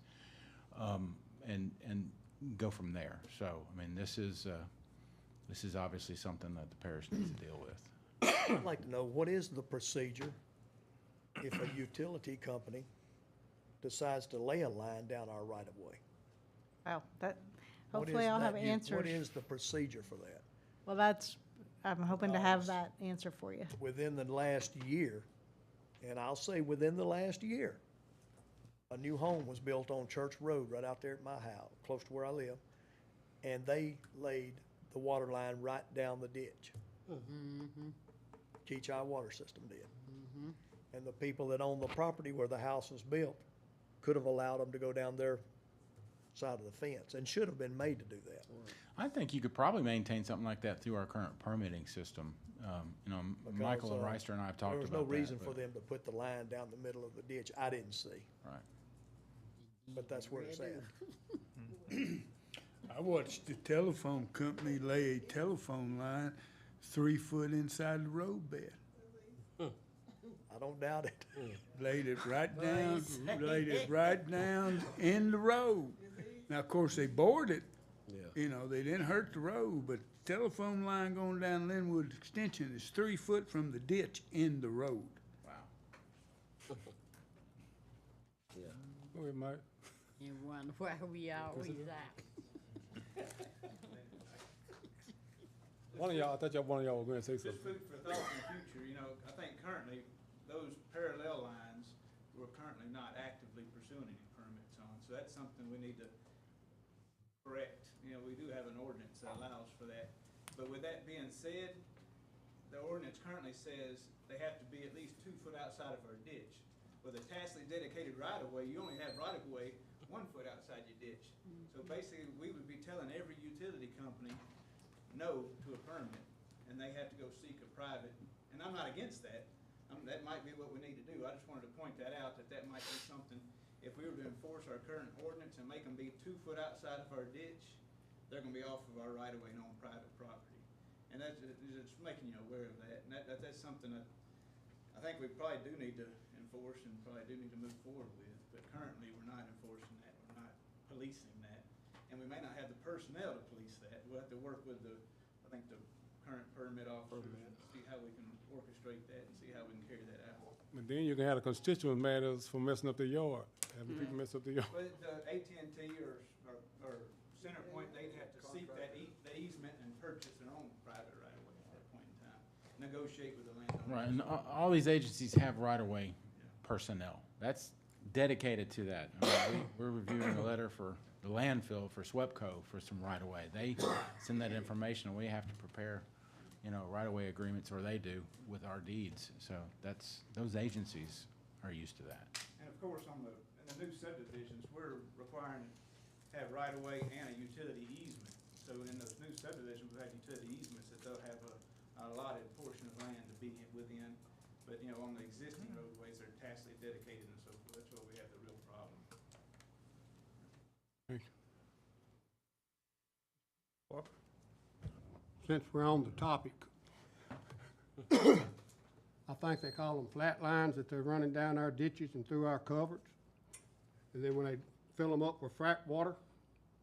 and go from there. So, this is obviously something that the parish needs to deal with. I'd like to know, what is the procedure if a utility company decides to lay a line down our right-of-way? Well, What hopefully is I'll have that answers. What is the procedure for that? Well, I'm hoping to have that answer for you. Within the last year, and I'll say within the last year, a new home was built on Church Road right out there at my house, close to where I live, and they laid the water line right down the ditch. Keachai Water System did. And the people that own the property where the house was built could have allowed them to go down their side of the fence and should have been made to do that. I think you could probably maintain something like that through our current permitting system. Michael and Reister and I have talked about that. There was no reason for but- them to put the line down the middle of the ditch. I didn't see, Right. but that's where it's at. I watched the telephone company lay a telephone line 3 foot inside the road bed. I don't doubt it. Laid it right down, in the road. Now, of course, they bored it. They didn't hurt the road, but telephone line going down Linwood Extension is 3 foot from the ditch in the road. Wow. Go ahead, Mike. And wonder why we always out. One of y'all, I thought one of y'all were going to say Just something. food for thought in the future, I think currently, those parallel lines, we're currently not actively pursuing any permits on, so that's something we need to correct. We do have an ordinance that allows for that. But with that being said, the ordinance currently says they have to be at least 2 foot outside of our ditch. With a tacitly dedicated right-of-way, you only have right-of-way 1 foot outside your ditch. So basically, we would be telling every utility company no to a permit, and they have to go seek a private, and I'm not against that. That might be what we need to do. I just wanted to point that out, that might be something, if we were to enforce our current ordinance and make them be 2 foot outside of our ditch, they're gonna be off of our right-of-way and on private property. And that's just making you aware of that, and that's something that I think we probably do need to enforce and probably do need to move forward with, but currently we're not enforcing that, we're not policing that. And we may not have the personnel to police that. We'll have to work with I think the current permit officers and see how we can orchestrate that and see how we can carry that out. But then you can have the constituent matters for messing up their yard, having people mess up their yard. But the AT&T or CenterPoint, they'd have to seek that the easement and purchase their own private right-of-way at that point in time. Negotiate with the landowner. Right, and all these agencies have right-of-way personnel. That's dedicated to that. I mean, we're reviewing a letter for the landfill for SWEPCO for some right-of-way. They send that information, and we have to prepare, right-of-way agreements, or they do, with our deeds. So those agencies are used to that. And of course, in the new subdivisions, we're requiring to have right-of-way and a utility easement. So in those new subdivisions, we have utility easements that they'll have a allotted portion of land to be within. But, on the existing roadways, they're tacitly dedicated and so forth. That's where we have the real problem. Thank you. Since we're on the topic, I think they call them flat lines that they're running down our ditches and through our culverts. And then when they fill them up with frack water,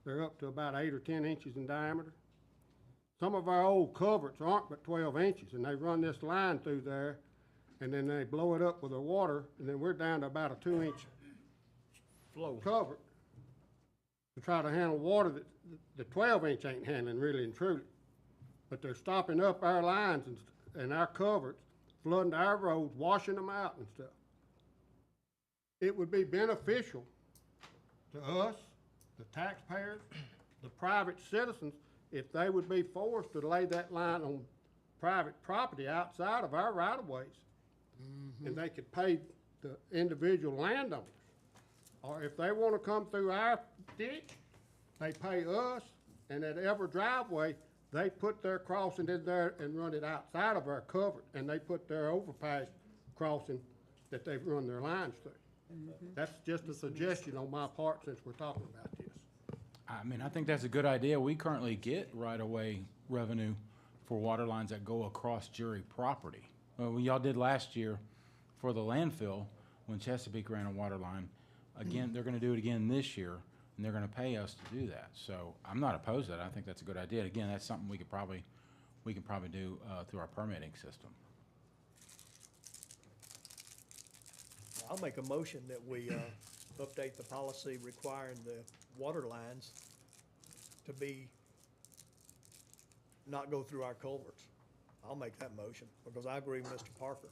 they're up to about 8 or 10 inches in diameter. Some of our old culverts aren't but 12 inches, and they run this line through there, and then they blow it up with their water, and then we're down to about a 2-inch Flow. culvert to try to handle water that the 12-inch ain't handling really and truly. But they're stopping up our lines and our culverts, flooding our roads, washing them out and stuff. It would be beneficial to us, the taxpayers, the private citizens, if they would be forced to lay that line on private property outside of our right-of-ways. And they could pay the individual landowners. Or if they want to come through our ditch, they pay us, and at every driveway, they put their crossing in there and run it outside of our cover, and they put their overpass crossing that they've run their lines through. That's just a suggestion on my part since we're talking about this. I think that's a good idea. We currently get right-of-way revenue for water lines that go across jury property. Y'all did last year for the landfill when Chesapeake ran a water line. Again, they're gonna do it again this year, and they're gonna pay us to do that. So I'm not opposed to that. I think that's a good idea. Again, that's something we can probably do through our permitting system. I'll make a motion that we update the policy requiring the water lines to not go through our culverts. I'll make that motion, because I agree with Mr. Parker.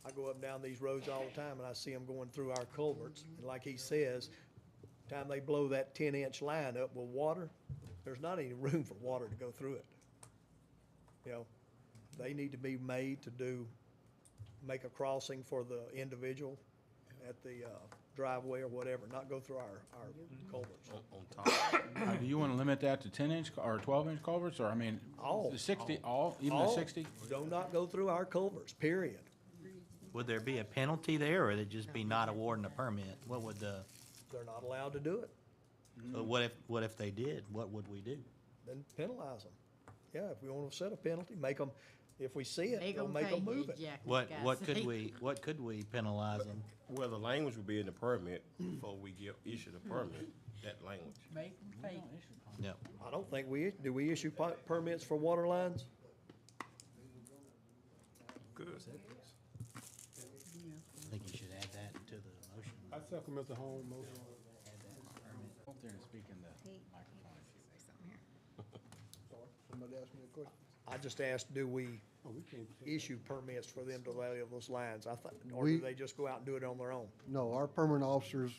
I go up and down these roads all the time, and I see them going through our culverts. And like he says, time they blow that 10-inch line up with water, there's not any room for water to go through it. They need to be made to make a crossing for the individual at the driveway or whatever, not go through our culverts. On top. Do you want to limit that to 10-inch or 12-inch culverts, or, All. the 60, even the 60? Do not go through our culverts, period. Would there be a penalty there, or would it just be not awarding a permit? What would They're not allowed to do it. so what if they did? What would we do? Then penalize them. Yeah, if we want to set a penalty, make them, if we see it, They we'll gonna make pay them move you, it. Jack, What guys. could we penalize them? Well, the language would be in the permit before we issue the permit, that language. Make 'em pay. Yeah. I don't think do we issue permits for water lines? Good. I think you should add that to the motion. I second Mr. Holmes' motion. Go up there and speak in the microphone Somebody asked me a question. I just asked, do we Oh, we can't. issue permits for them to lay those lines? Or do they just go out and do it on their own? No, our permanent officers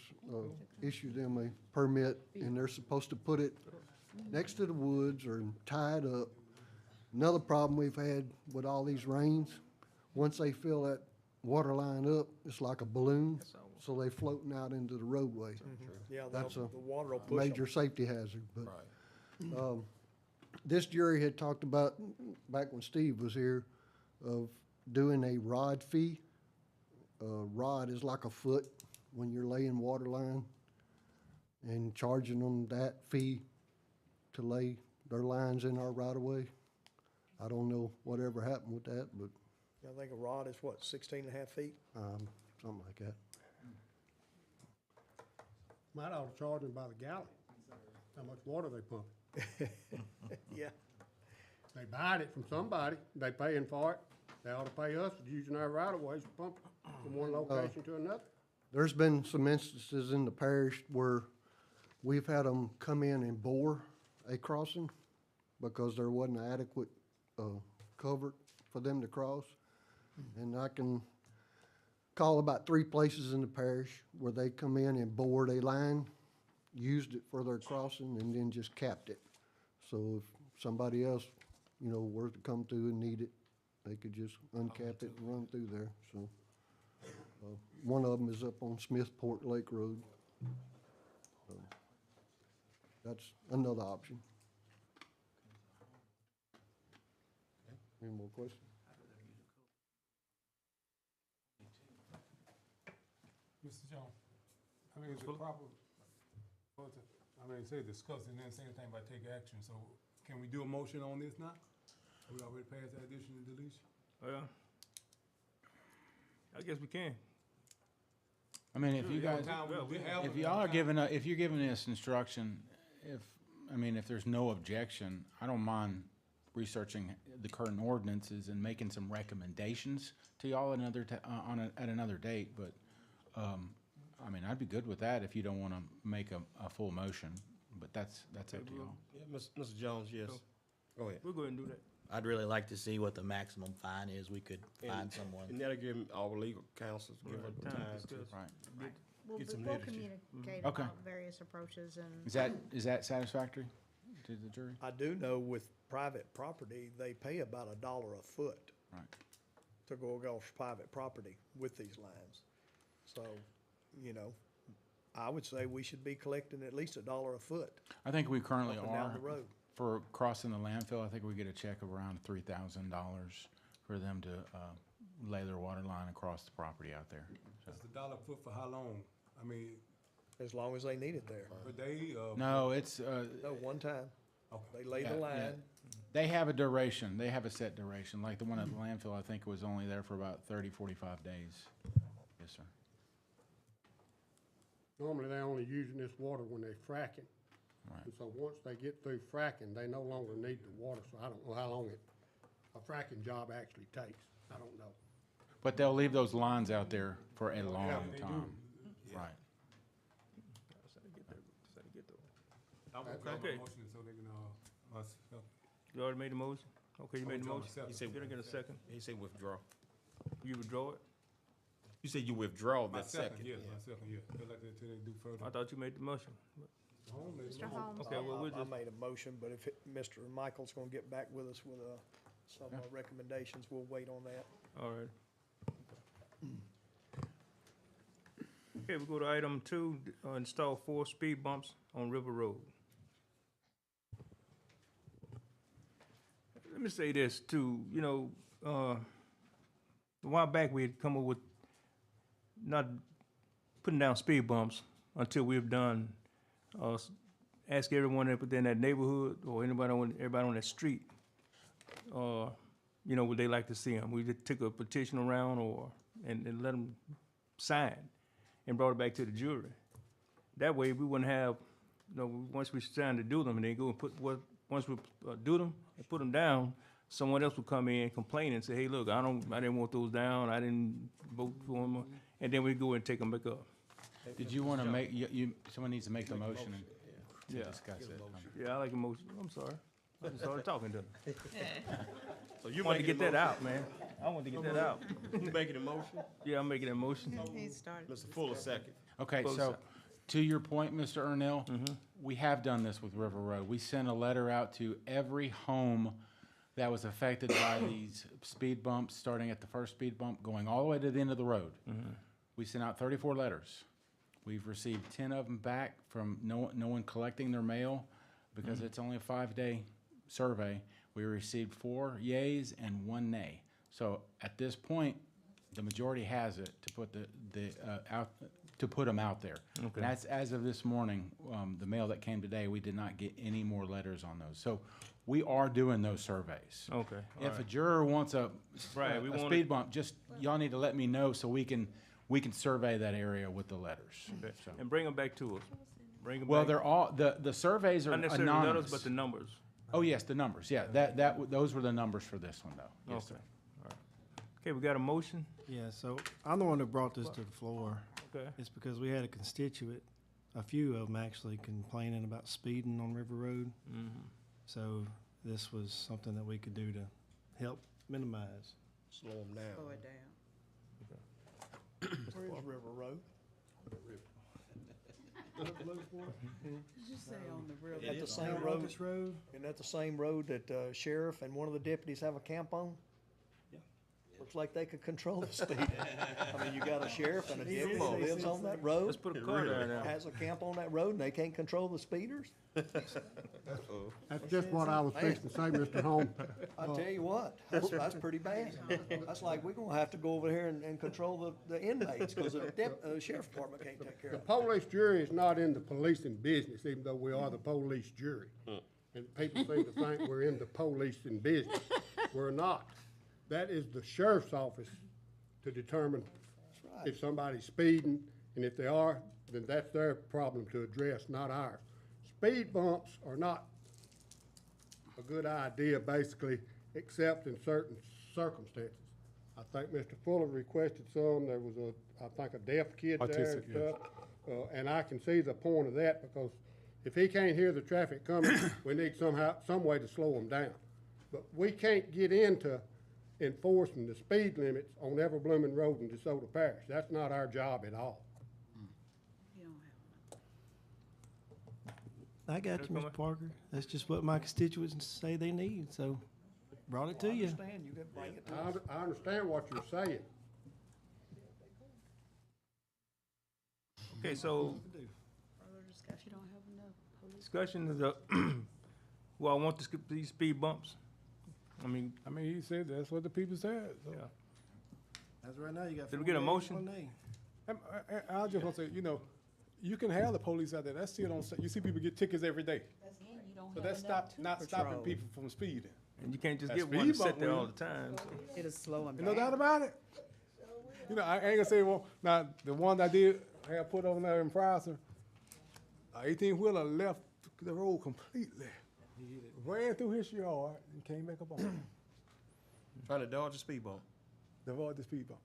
issue them a permit, and they're supposed to put it next to the woods or tie it up. Another problem we've had with all these rains, once they fill that water line up, it's like a balloon, so they floating out into the roadway. Yeah, That's the a water will push 'em. major safety hazard, but, this jury had talked about, back when Steve was here, of doing a rod fee. Rod is like a foot when you're laying water line, and charging them that fee to lay their lines in our right of way. I don't know whatever happened with that, but, I think a rod is what, 16.5 feet? something like that. Might ought to charge them by the gallon, how much water they pump. Yeah. They buying it from somebody, they paying for it, they ought to pay us for using our right of ways to pump from one location to another. There's been some instances in the parish where we've had them come in and bore a crossing because there wasn't adequate, cover for them to cross. And I can call about 3 places in the parish where they come in and bored a line, used it for their crossing, and then just capped it. So if somebody else, were to come through and need it, they could just uncap it and run through there, so. One of them is up on Smithport Lake Road. So, that's another option. Any more questions? Mr. Jones, is it proper, say discuss and then say anything about take action, so can we do a motion on this now? We already passed the addition and deletion? Well, I guess we can. I mean, if you guys, if y'all are giving, if you're giving us instruction, if there's no objection, I don't mind researching the current ordinances and making some recommendations to y'all at another date, but, I'd be good with that if you don't want to make a full motion, but that's up to y'all. Yeah, Mr. Jones, yes. Go ahead. We'll go ahead and do that. I'd really like to see what the maximum fine is. We could find someone. And that'll give our legal counsels, give us time to. Right. We'll Get some we'll literature. communicate Okay. about various approaches and. Is that satisfactory to the jury? I do know with private property, they pay about $1 a foot. Right. To go off private property with these lines. So, I would say we should be collecting at least $1 a foot I think we currently up and down are. the road. For crossing the landfill, I think we get a check of around $3,000 for them to lay their water line across the property out there. So. It's $1 a foot for how long? As long as they need it there. Per day? No, it's, No, one time. Okay. They lay the Yeah, line. yeah. They have a duration. They have a set duration. Like the one at the landfill, I think was only there for about 30, 45 days. Yes, sir. Normally, they're only using this water when they're fracking. Right. And so once they get through fracking, they no longer need the water, so I don't know how long a fracking job actually takes. I don't know. But they'll leave those lines out there for a long they do. time. Right. Okay. Motion so they can, You already made the motion? Okay, you made the Withdraw motion? myself. He said, Can I get a second? he said withdraw. You withdraw it? You said you withdraw my that second, second. yeah, my second, yeah. Feel like until they do further. I thought you made the motion. Mr. Holmes. Okay, well, we'll I just, made a motion, but if Mr. Michael's gonna get back with us with, some recommendations, we'll wait on that. all right. Okay, we go to item 2, install 4 speed bumps on River Road. Let me say this too, a while back we had come up with not putting down speed bumps until we've done, ask everyone within that neighborhood or everybody on that street, would they like to see them? We just took a petition around and let them sign and brought it back to the jury. That way we wouldn't have, once we trying to do them and they go and once we do them and put them down, someone else would come in, complain and say, hey, look, I didn't want those down, I didn't vote for them, and then we go and take them back up. Did you want to make, someone needs to make the motion and to discuss it. Yeah, I like a motion, I'm sorry. I just started talking to them. So you Wanted to making get a that out, man. I wanted to get that out. You making a motion? Yeah, I'm making that motion. He started. Mr. Fuller, second. Okay, Close so that. to your point, Mr. Ernell, we have done this with River Road. We sent a letter out to every home that was affected by these speed bumps, starting at the first speed bump, going all the way to the end of the road. We sent out 34 letters. We've received 10 of them back from no one collecting their mail because it's only a 5-day survey. We received 4 yays and 1 nay. So at this point, the majority has it to put them out there. Okay. And that's as of this morning. The mail that came today, we did not get any more letters on those. So we are doing those surveys. Okay. If a juror wants a We want speed it- bump, just y'all need to let me know so we can survey that area with the letters. So- And bring them back to us. Bring them Well, back. they're all the surveys are Not necessarily anonymous. letters, but the numbers. Oh yes, the numbers. Yeah, those were the numbers for this one though. Yes, Okay. sir. All right. Okay, we got a motion. Yeah, so I'm the one that brought this to the floor. Okay. It's because we had a constituent, a few of them actually, complaining about speeding on River Road. So this was something that we could do to help minimize. Slow them down. Slow it down. Where's River Road? Did you say on the real? At the Down same road, Ruckus Road? isn't that the same road that sheriff and one of the deputies have a camp on? Yeah. Looks like they could control the speed. I mean, you got a sheriff and a deputy that lives on that road, Let's put a car down there. has a camp on that road, and they can't control the speeders? That's just what I was fixing to say, Mr. Holmes. I tell you what, that's pretty bad. That's like, we're gonna have to go over here and control the inmates, because the sheriff's department can't take care The of it. police jury is not in the policing business, even though we are the police jury. And people seem to think we're in the policing business. We're not. That is the sheriff's office to determine if somebody's speeding, and if they are, then that's their problem to address, not ours. Speed bumps are not a good idea, basically, except in certain circumstances. I think Mr. Fuller requested some. There was I think a deaf kid there and Autistic, yes. stuff. And I can see the point of that, because if he can't hear the traffic coming, we need some way to slow him down. But we can't get into enforcing the speed limits on Ever Blooming Road in DeSoto Parish. That's not our job at all. You don't have I got you, Mr. Parker. That's just what my constituents say they need, so brought it to you. I understand, you can bring it to us. I understand what you're saying. Okay, so further discussion. You don't have enough police. discussion is, well, I want to skip these speed bumps. I mean, he said that's what the people said. So. yeah. As of right now, you got. Did we get a 4 motion? nays, 1 nay. I just want to say, you can have the police out there. That's still on. You see people get tickets every day. Again, you don't So have that's enough to not stopping patrol. people from speeding. And you can't just That get one speed to sit bump there will. all the time. So. It'll slow them No down. doubt about it. I ain't gonna say, well, now, the one I did have put on there in Prosser, 18-wheeler left the road completely. Ran through his yard and came back up on it. Trying to dodge a speed bump. Avoid the speed bump.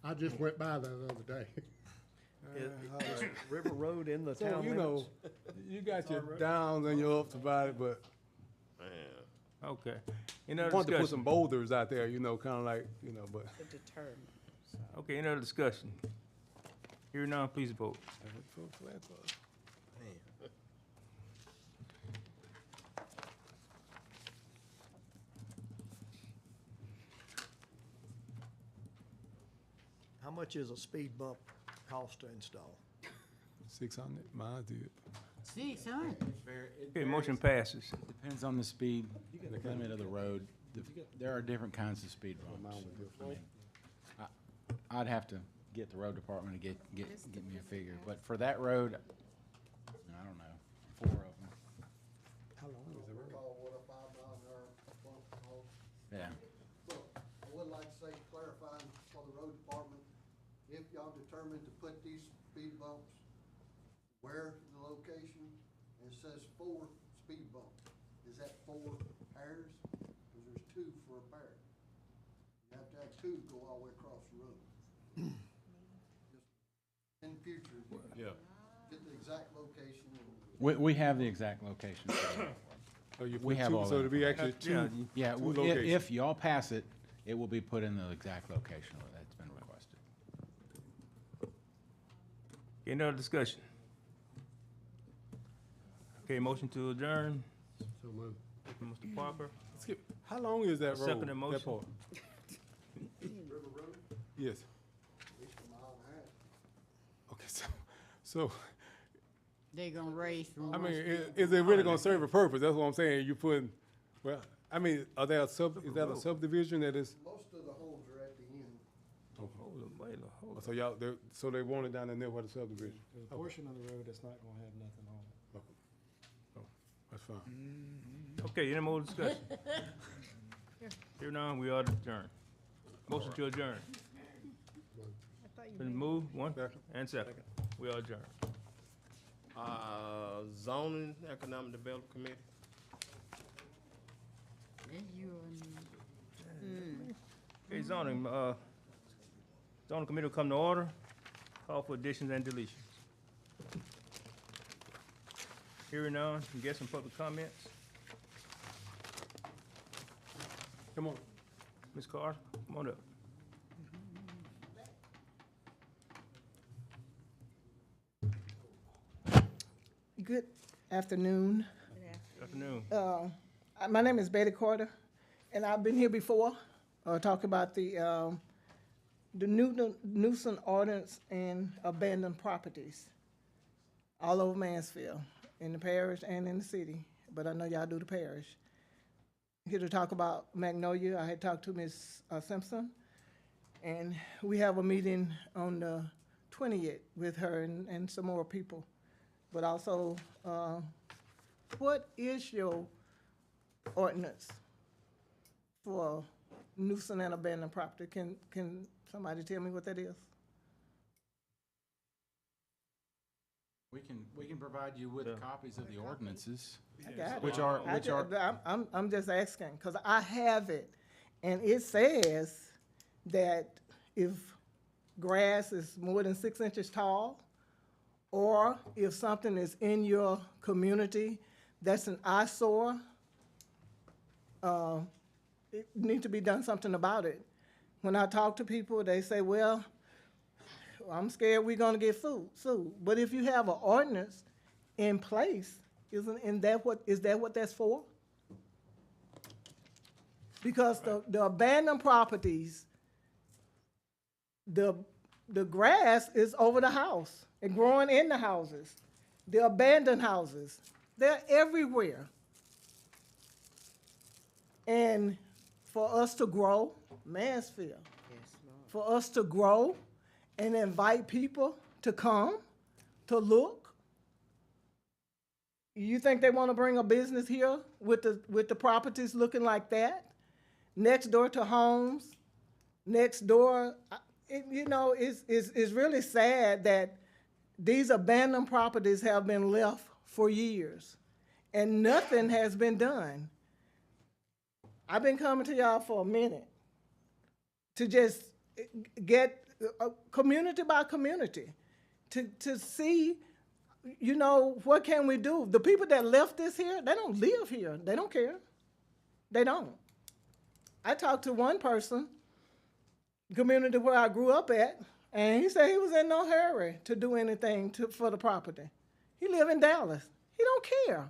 I just went by there the other day. Is River Road in the So, town limits? you got your downs and your ups about it, but Okay. wanted to put Discussion. some boulders out there, kind of like, but. To deter them. Okay, any other discussion? Here now, please vote. How much is a speed bump cost to install? 600, mine did. 600. Okay, motion passes. Depends on the speed limit of the road. There are different kinds of speed bumps. I mean, I'd have to get the road department to get me a figure, but for that road, I don't know, 4 of them. How long is the road? Recall what a 5-mile-an-hour bump costs. Yeah. Look, I would like to say, clarifying for the road department, if y'all determine to put these speed bumps where the location, and it says 4 speed bumps, is that 4 pairs? Because there's 2 for a pair. You have to have 2 to go all the way across the road. Just in the future, Yeah. get the exact location and We have the exact location. So you We put have two, all so that. it'll be actually two. Yeah, two if locations. y'all pass it, it will be put in the exact location that's been requested. Any other discussion? Okay, motion to adjourn. So moved. from Mr. Parker. How long is that road? Second that motion. part? Yes. Okay, so, They gonna raise from. I mean, one is it really gonna serve a purpose? That's what I'm saying. You putting, well, I mean, is that a subdivision that is? Most of the homes are at the end. So y'all, so they want it down in there where the subdivision? There's a portion of the road that's not gonna have nothing on it. Oh, that's fine. Okay, any more discussion? Here now, we are adjourned. Motion to adjourn. Been moved, one, and second. We are adjourned. Zoning Economic Development Committee. Okay, zoning committee will come to order. Call for additions and deletions. Hearing none, you get some public comments. Come on. Ms. Carter, come on up. Good afternoon. Good afternoon. My name is Betty Carter, and I've been here before, talking about the nuisance ordinance and abandoned properties all over Mansfield, in the parish and in the city, but I know y'all do the parish. Here to talk about Magnolia, I had talked to Ms. Simpson, and we have a meeting on the 20th with her and some more people. But also, what is your ordinance for nuisance and abandoned property? Can somebody tell me what that is? We can provide you with copies of the ordinances. I got it. Which are. I'm just asking, because I have it, and it says that if grass is more than 6 inches tall, or if something is in your community that's an eyesore, it needs to be done something about it. When I talk to people, they say, well, I'm scared we're gonna get sued. But if you have an ordinance in place, is that what that's for? Because the abandoned properties, the grass is over the house and growing in the houses. The abandoned houses, they're everywhere. And for us to grow, Mansfield, for us to grow and invite people to come, to look, you think they want to bring a business here with the properties looking like that? Next door to homes, next door, it's really sad that these abandoned properties have been left for years and nothing has been done. I've been coming to y'all for a minute to just get community by community to see, what can we do? The people that left this here, they don't live here. They don't care. They don't. I talked to one person, community where I grew up at, and he said he was in no hurry to do anything for the property. He live in Dallas. He don't care.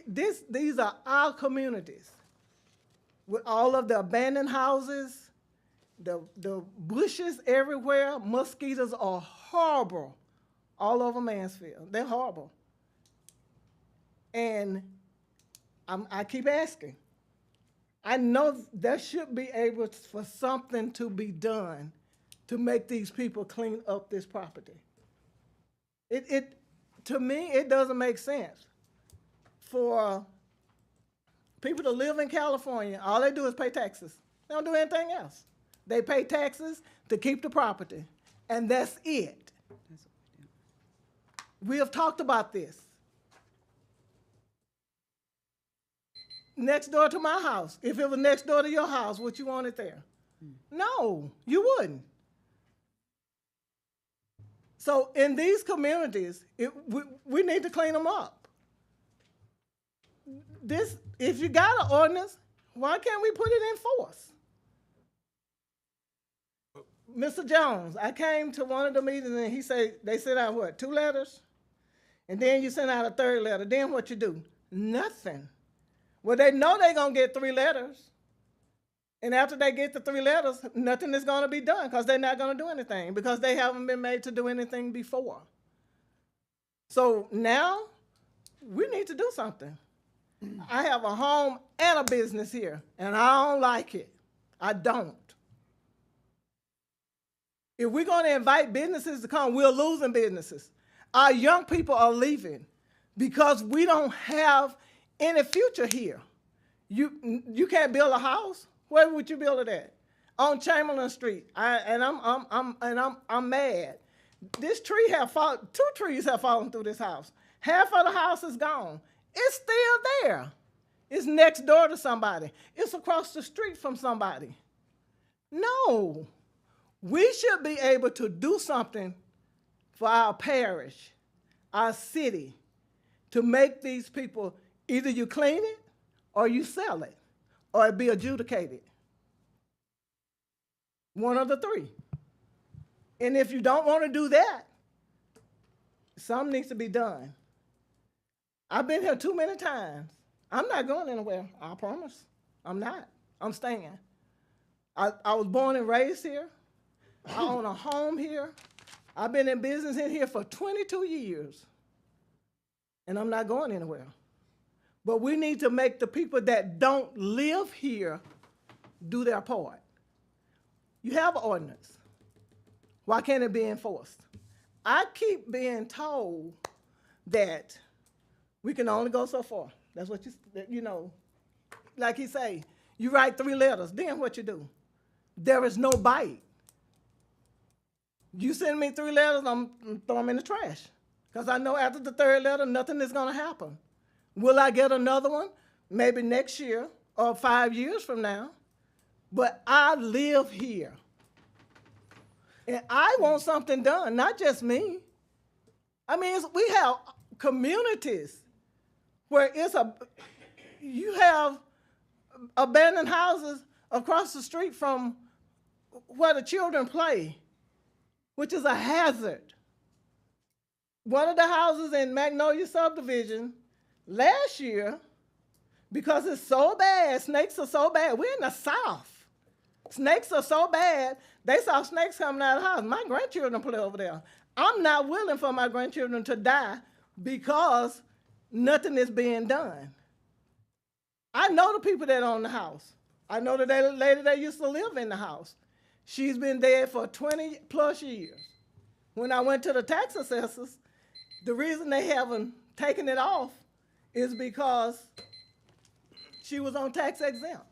These are our communities with all of the abandoned houses, the bushes everywhere. Mosquitoes are horrible all over Mansfield. They're horrible. And I keep asking. I know there should be able for something to be done to make these people clean up this property. To me, it doesn't make sense for people to live in California. All they do is pay taxes. They don't do anything else. They pay taxes to keep the property, and that's it. We have talked about this. Next door to my house. If it was next door to your house, would you want it there? No, you wouldn't. So in these communities, we need to clean them up. If you got an ordinance, why can't we put it in force? Mr. Jones, I came to one of the meetings and they sent out what, 2 letters? And then you sent out a 3rd letter. Then what you do? Nothing. Well, they know they're gonna get 3 letters. And after they get the 3 letters, nothing is gonna be done because they're not gonna do anything because they haven't been made to do anything before. So now we need to do something. I have a home and a business here, and I don't like it. I don't. If we're gonna invite businesses to come, we're losing businesses. Our young people are leaving because we don't have any future here. You can't build a house. Where would you build it at? On Chamberlain Street. I'm mad. This tree have fallen. 2 trees have fallen through this house. Half of the house is gone. It's still there. It's next door to somebody. It's across the street from somebody. No, we should be able to do something for our parish, our city, to make these people, either you clean it or you sell it or it be adjudicated. One of the 3. And if you don't want to do that, something needs to be done. I've been here too many times. I'm not going anywhere, I promise. I'm not. I'm staying. I was born and raised here. I own a home here. I've been in business in here for 22 years. And I'm not going anywhere. But we need to make the people that don't live here do their part. You have an ordinance. Why can't it be enforced? I keep being told that we can only go so far. That's what you know, like he say, you write 3 letters, then what you do? There is no bite. You send me 3 letters, I'm throw them in the trash. Because I know after the 3rd letter, nothing is gonna happen. Will I get another one? Maybe next year or 5 years from now. But I live here. And I want something done, not just me. I mean, we have communities where you have abandoned houses across the street from where the children play, which is a hazard. One of the houses in Magnolia subdivision last year, because it's so bad, snakes are so bad. We're in the South. Snakes are so bad, they saw snakes coming out of the house. My grandchildren play over there. I'm not willing for my grandchildren to die because nothing is being done. I know the people that own the house. I know the lady that used to live in the house. She's been dead for 20 plus years. When I went to the tax assessors, the reason they haven't taken it off is because she was on tax exempt.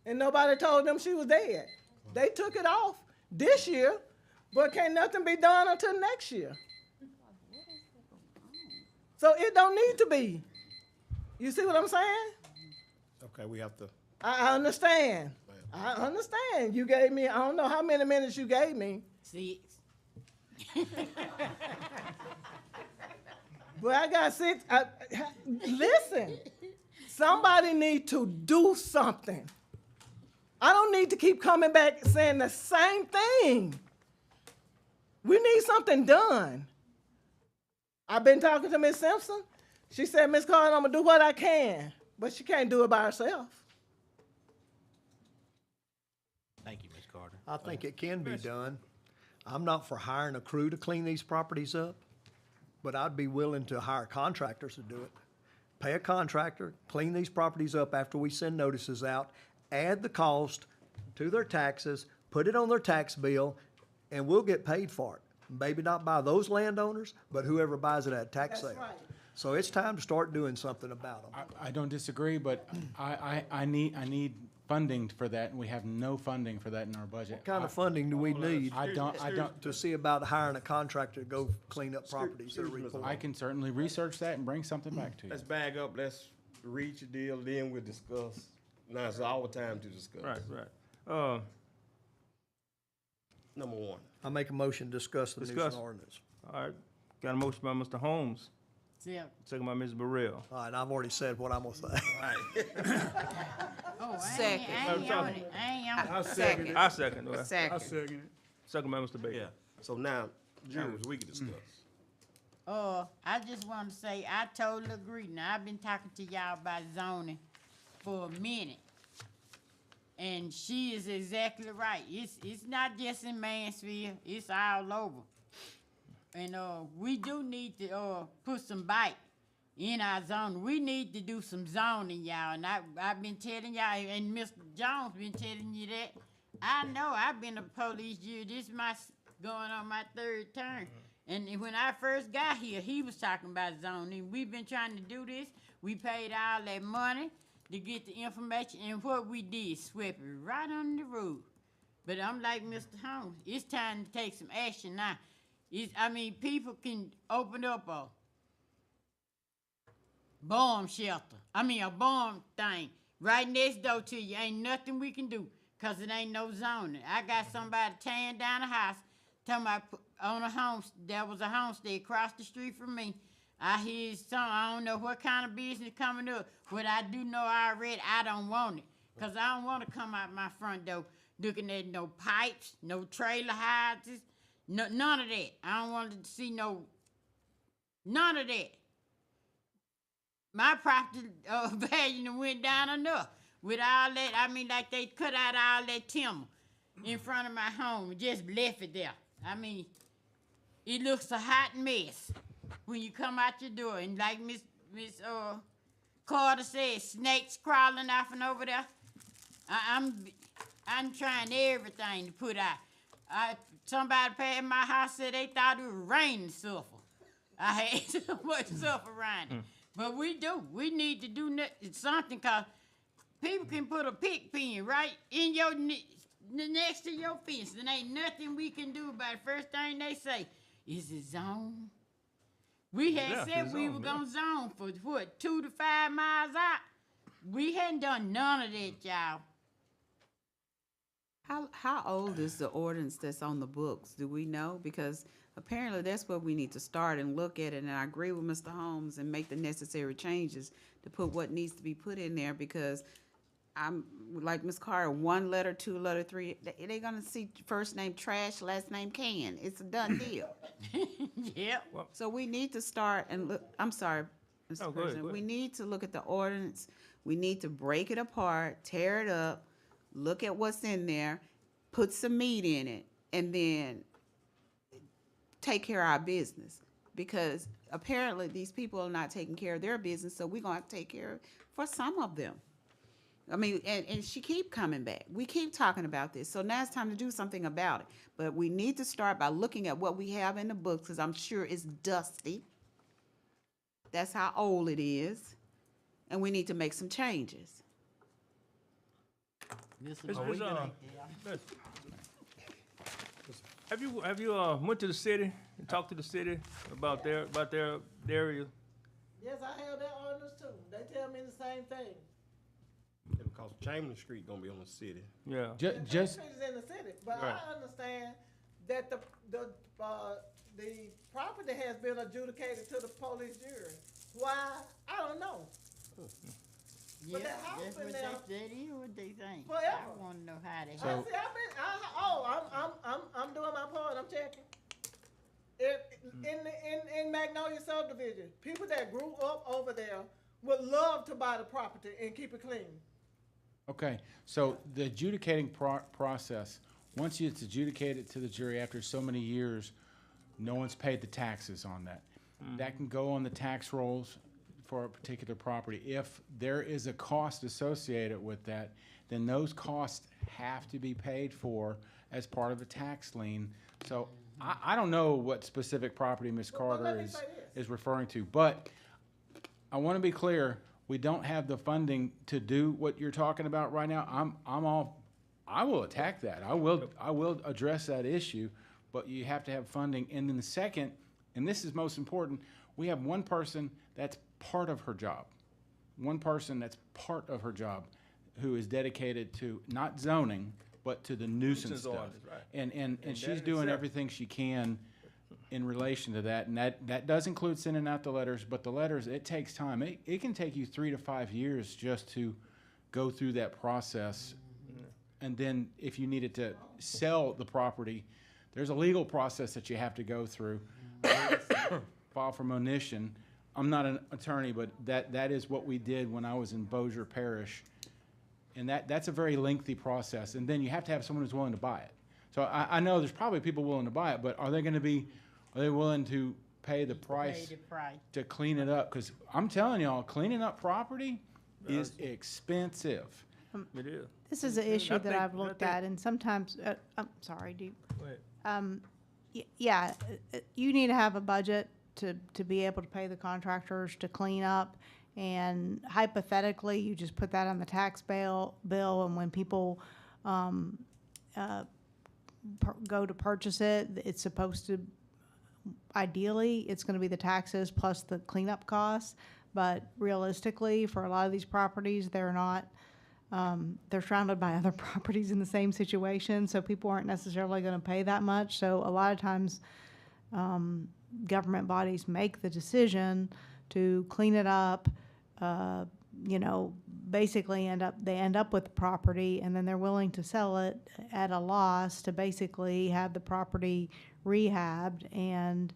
And nobody told them she was dead. They took it off this year, but can't nothing be done until next year. So it don't need to be. You see what I'm saying? Okay, we have to. I understand. I understand. You gave me, I don't know how many minutes you gave me. 6. But I got 6. Listen, somebody need to do something. I don't need to keep coming back saying the same thing. We need something done. I've been talking to Ms. Simpson. She said, Ms. Carter, I'm gonna do what I can, but she can't do it by herself. Thank you, Ms. Carter. I think it can be done. I'm not for hiring a crew to clean these properties up, but I'd be willing to hire contractors to do it. Pay a contractor, clean these properties up after we send notices out, add the cost to their taxes, put it on their tax bill, and we'll get paid for it. Maybe not by those landowners, but whoever buys it at tax sale. Right. So it's time to start doing something about them. I don't disagree, but I need funding for that, and we have no funding for that in our budget. What kind of funding do we need I don't, to see about hiring a contractor to go clean up properties that are reported? I can certainly research that and bring something back to you. Let's bag up, let's reach a deal, then we'll discuss. Now it's our time to discuss. Right. Number 1. I make a motion to discuss the nuisance ordinance. All right, got a motion by Mr. Holmes, Yeah. second by Ms. Burrell. All right, I've already said what I'm gonna say. Oh, Second. I ain't on it. I ain't on it. Second. I second, well, Second. second it. second by Mr. Baker. Yeah. So now, jurors, we can discuss. I just want to say, I totally agree. Now, I've been talking to y'all about zoning for a minute. And she is exactly right. It's not just in Mansfield, it's all over. And we do need to put some bite in our zone. We need to do some zoning, y'all. And I've been telling y'all, and Mr. Jones been telling you that. I know I've been a police year. This is going on my third term. And when I first got here, he was talking about zoning. We've been trying to do this. We paid all that money to get the information, and what we did, swept it right on the road. But I'm like Mr. Holmes, it's time to take some action now. People can open up a bomb shelter. A bomb thing right next door to you. Ain't nothing we can do, because it ain't no zoning. I got somebody tearing down a house, talking about on a home, there was a homestead across the street from me. I hear some, I don't know what kind of business coming up, but I do know already I don't want it. Because I don't want to come out my front door looking at no pipes, no trailer houses, none of that. I don't want to see none of that. My property value done went down enough with all that. Like they cut out all that timber in front of my home and just left it there. It looks a hot mess when you come out your door. And like Miss Carter said, snakes crawling off and over there. I'm trying everything to put out. Somebody passed my house, said they thought it was raining sulfur. I had so much sulfur around it. But we need to do something, because people can put a pick pin right in your next to your fence, and ain't nothing we can do about it. First thing they say, is it zone? We had said we were gonna zone for what, 2 to 5 miles out? We hadn't done none of that, y'all. How old is the ordinance that's on the books? Do we know? Because apparently that's what we need to start and look at it. And I agree with Mr. Holmes and make the necessary changes to put what needs to be put in there, because I'm like Ms. Carter, 1 letter, 2 letter, 3, they're gonna see first name trash, last name can. It's a done deal. Yep. So we need to start and look, I'm sorry, Mr. No, go ahead, President. go We ahead. need to look at the ordinance. We need to break it apart, tear it up, look at what's in there, put some meat in it, and then take care of our business. Because apparently these people are not taking care of their business, so we're gonna have to take care of for some of them. And she keep coming back. We keep talking about this. So now it's time to do something about it. But we need to start by looking at what we have in the books, because I'm sure it's dusty. That's how old it is. And we need to make some changes. Have you went to the city and talked to the city about their area? Yes, I have that ordinance too. They tell me the same thing. Yeah, because Chamberlain Street gonna be on the city. Yeah. Just Street is in the city, but Right. I understand that the property has been adjudicated to the police jury. Why? I don't know. Yeah, that house that's been what there that is what they think. forever. I want to know how they. So- I'm doing my part. I'm checking. In Magnolia subdivision, people that grew up over there would love to buy the property and keep it clean. Okay, so the adjudicating process, once it's adjudicated to the jury after so many years, no one's paid the taxes on that. That can go on the tax rolls for a particular property. If there is a cost associated with that, then those costs have to be paid for as part of the tax lien. So I don't know what specific property Ms. Carter let me say this. is referring to, but I want to be clear, we don't have the funding to do what you're talking about right now. I will attack that. I will address that issue, but you have to have funding. And then the second, and this is most important, we have one person that's part of her job. One person that's part of her job who is dedicated to not zoning, but to the nuisance stuff. ordinance, right. And that she's in doing itself. everything she can in relation to that, and that does include sending out the letters, but the letters, it takes time. It can take you 3 to 5 years just to go through that process. And then if you needed to sell the property, there's a legal process that you have to go through. File for monition. I'm not an attorney, but that is what we did when I was in DeSoto Parish. And that's a very lengthy process. And then you have to have someone who's willing to buy it. So I know there's probably people willing to buy it, but are they willing to pay the price Pay the price. to clean it up? Because I'm telling y'all, cleaning up property is expensive. It is. This is an issue that think- I've looked I think- at, and sometimes, I'm sorry, do you? Go ahead. Yeah, you need to have a budget to be able to pay the contractors to clean up. And hypothetically, you just put that on the tax bill, and when people go to purchase it, it's supposed to, ideally, it's gonna be the taxes plus the cleanup costs. But realistically, for a lot of these properties, they're not, they're surrounded by other properties in the same situation, so people aren't necessarily gonna pay that much. So a lot of times, government bodies make the decision to clean it up, basically they end up with the property, and then they're willing to sell it at a loss to basically have the property rehabbed and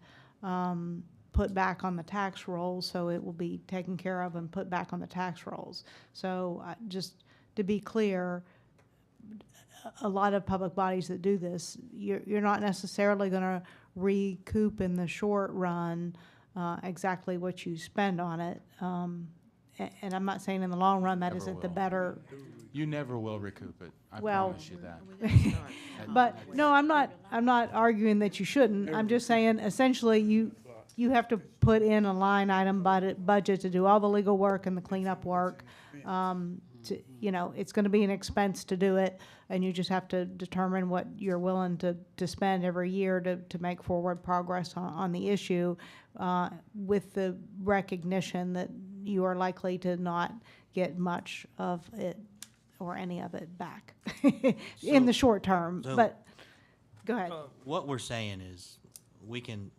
put back on the tax rolls, so it will be taken care of and put back on the tax rolls. So just to be clear, a lot of public bodies that do this, you're not necessarily going to recoup in the short run exactly what you spend on it. And I'm not saying in the long run that Never isn't the will. better. You never will recoup it. I Well, promise you that. But no, I'm not arguing that you shouldn't. I'm just saying essentially you have to put in a line item budget to do all the legal work and the cleanup work. It's gonna be an expense to do it, and you just have to determine what you're willing to spend every year to make forward progress on the issue, with the recognition that you are likely to not get much of it or any of it back in the short term. So- But, go ahead. What we're saying is, we can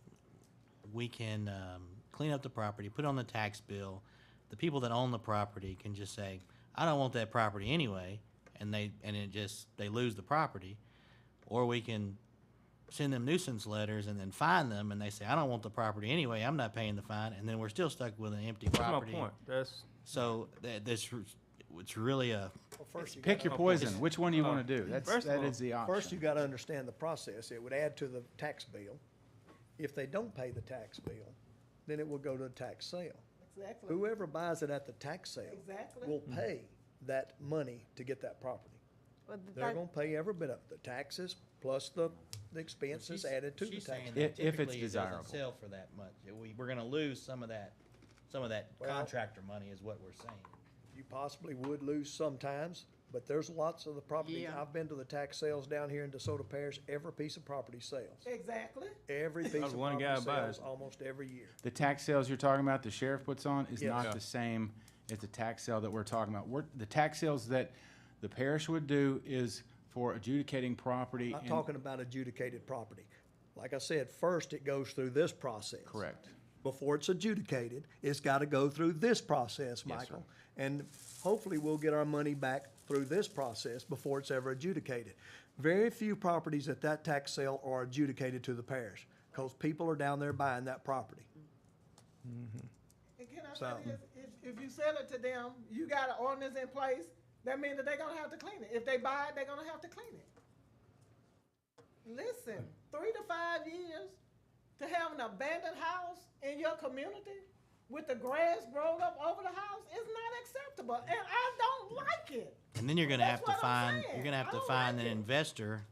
clean up the property, put it on the tax bill. The people that own the property can just say, I don't want that property anyway, and they lose the property. Or we can send them nuisance letters and then fine them, and they say, I don't want the property anyway, I'm not paying the fine, and then we're still stuck with an empty That's my property. point. That's, So it's really a, Pick your poison. Which one do you want to do? That is the option. First, you gotta understand the process. It would add to the tax bill. If they don't pay the tax bill, then it will go to the tax sale. Exactly. Whoever buys it at the tax sale Exactly. will pay that money to get that property. Well, They're that- gonna pay every bit of it, the taxes plus the expenses added to the she's tax. saying If that it's typically it desirable. doesn't sell for that much. We're gonna lose some of that Well- contractor money is what we're saying. You possibly would lose sometimes, but there's lots of the property. Yeah. I've been to the tax sales down here in DeSoto Parish, every piece of property sells. Exactly. Every piece was of one property guy buys sells almost every year. The tax sales you're talking about, the sheriff puts on, is Yes. not Yeah. the same as the tax sale that we're talking about. The tax sales that the parish would do is for adjudicating property. I'm not and- talking about adjudicated property. Like I said, first it goes through this process. Correct. Before it's adjudicated, it's gotta go through this process, Michael. And hopefully we'll get our money back through this process before it's ever adjudicated. Very few properties at that tax sale are adjudicated to the parish, because people are down there buying that property. And can I So- say this? If you sell it to them, you got an ordinance in place, that means that they're gonna have to clean it. If they buy it, they're gonna have to clean it. Listen, 3 to 5 years to have an abandoned house in your community with the grass growing up over the house is not acceptable, and I don't like it. And then you're gonna have That's to what I'm find, saying. you're gonna have I to don't find like an it. investor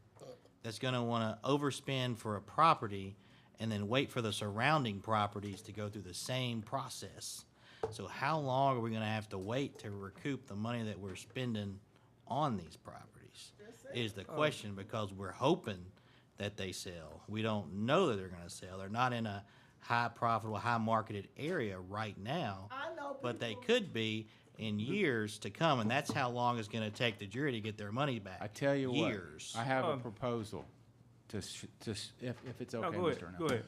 that's gonna wanna overspend for a property and then wait for the surrounding properties to go through the same process. So how long are we gonna have to wait to recoup the money that we're spending on these properties? Is the question, because we're hoping that they sell. We don't know that they're gonna sell. They're not in a high profitable, high marketed area right now. I know But they people- could be in years to come, and that's how long it's gonna take the jury to get their money back. I tell you what, Years. I have a proposal if it's no, okay, go ahead, Mr. Arnett. go ahead.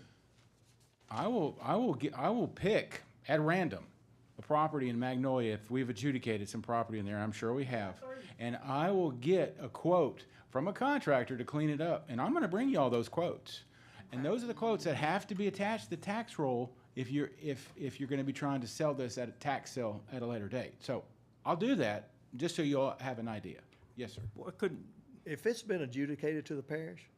I will pick at random a property in Magnolia if we've adjudicated some property in there. I'm sure we have, and I will get a quote from a contractor to clean it up, and I'm going to bring you all those quotes. And those are the quotes that have to be attached to the tax roll if you're gonna be trying to sell this at a tax sale at a later date. So I'll do that, just so you all have an idea. Yes, sir. Well, if it's been adjudicated to the parish,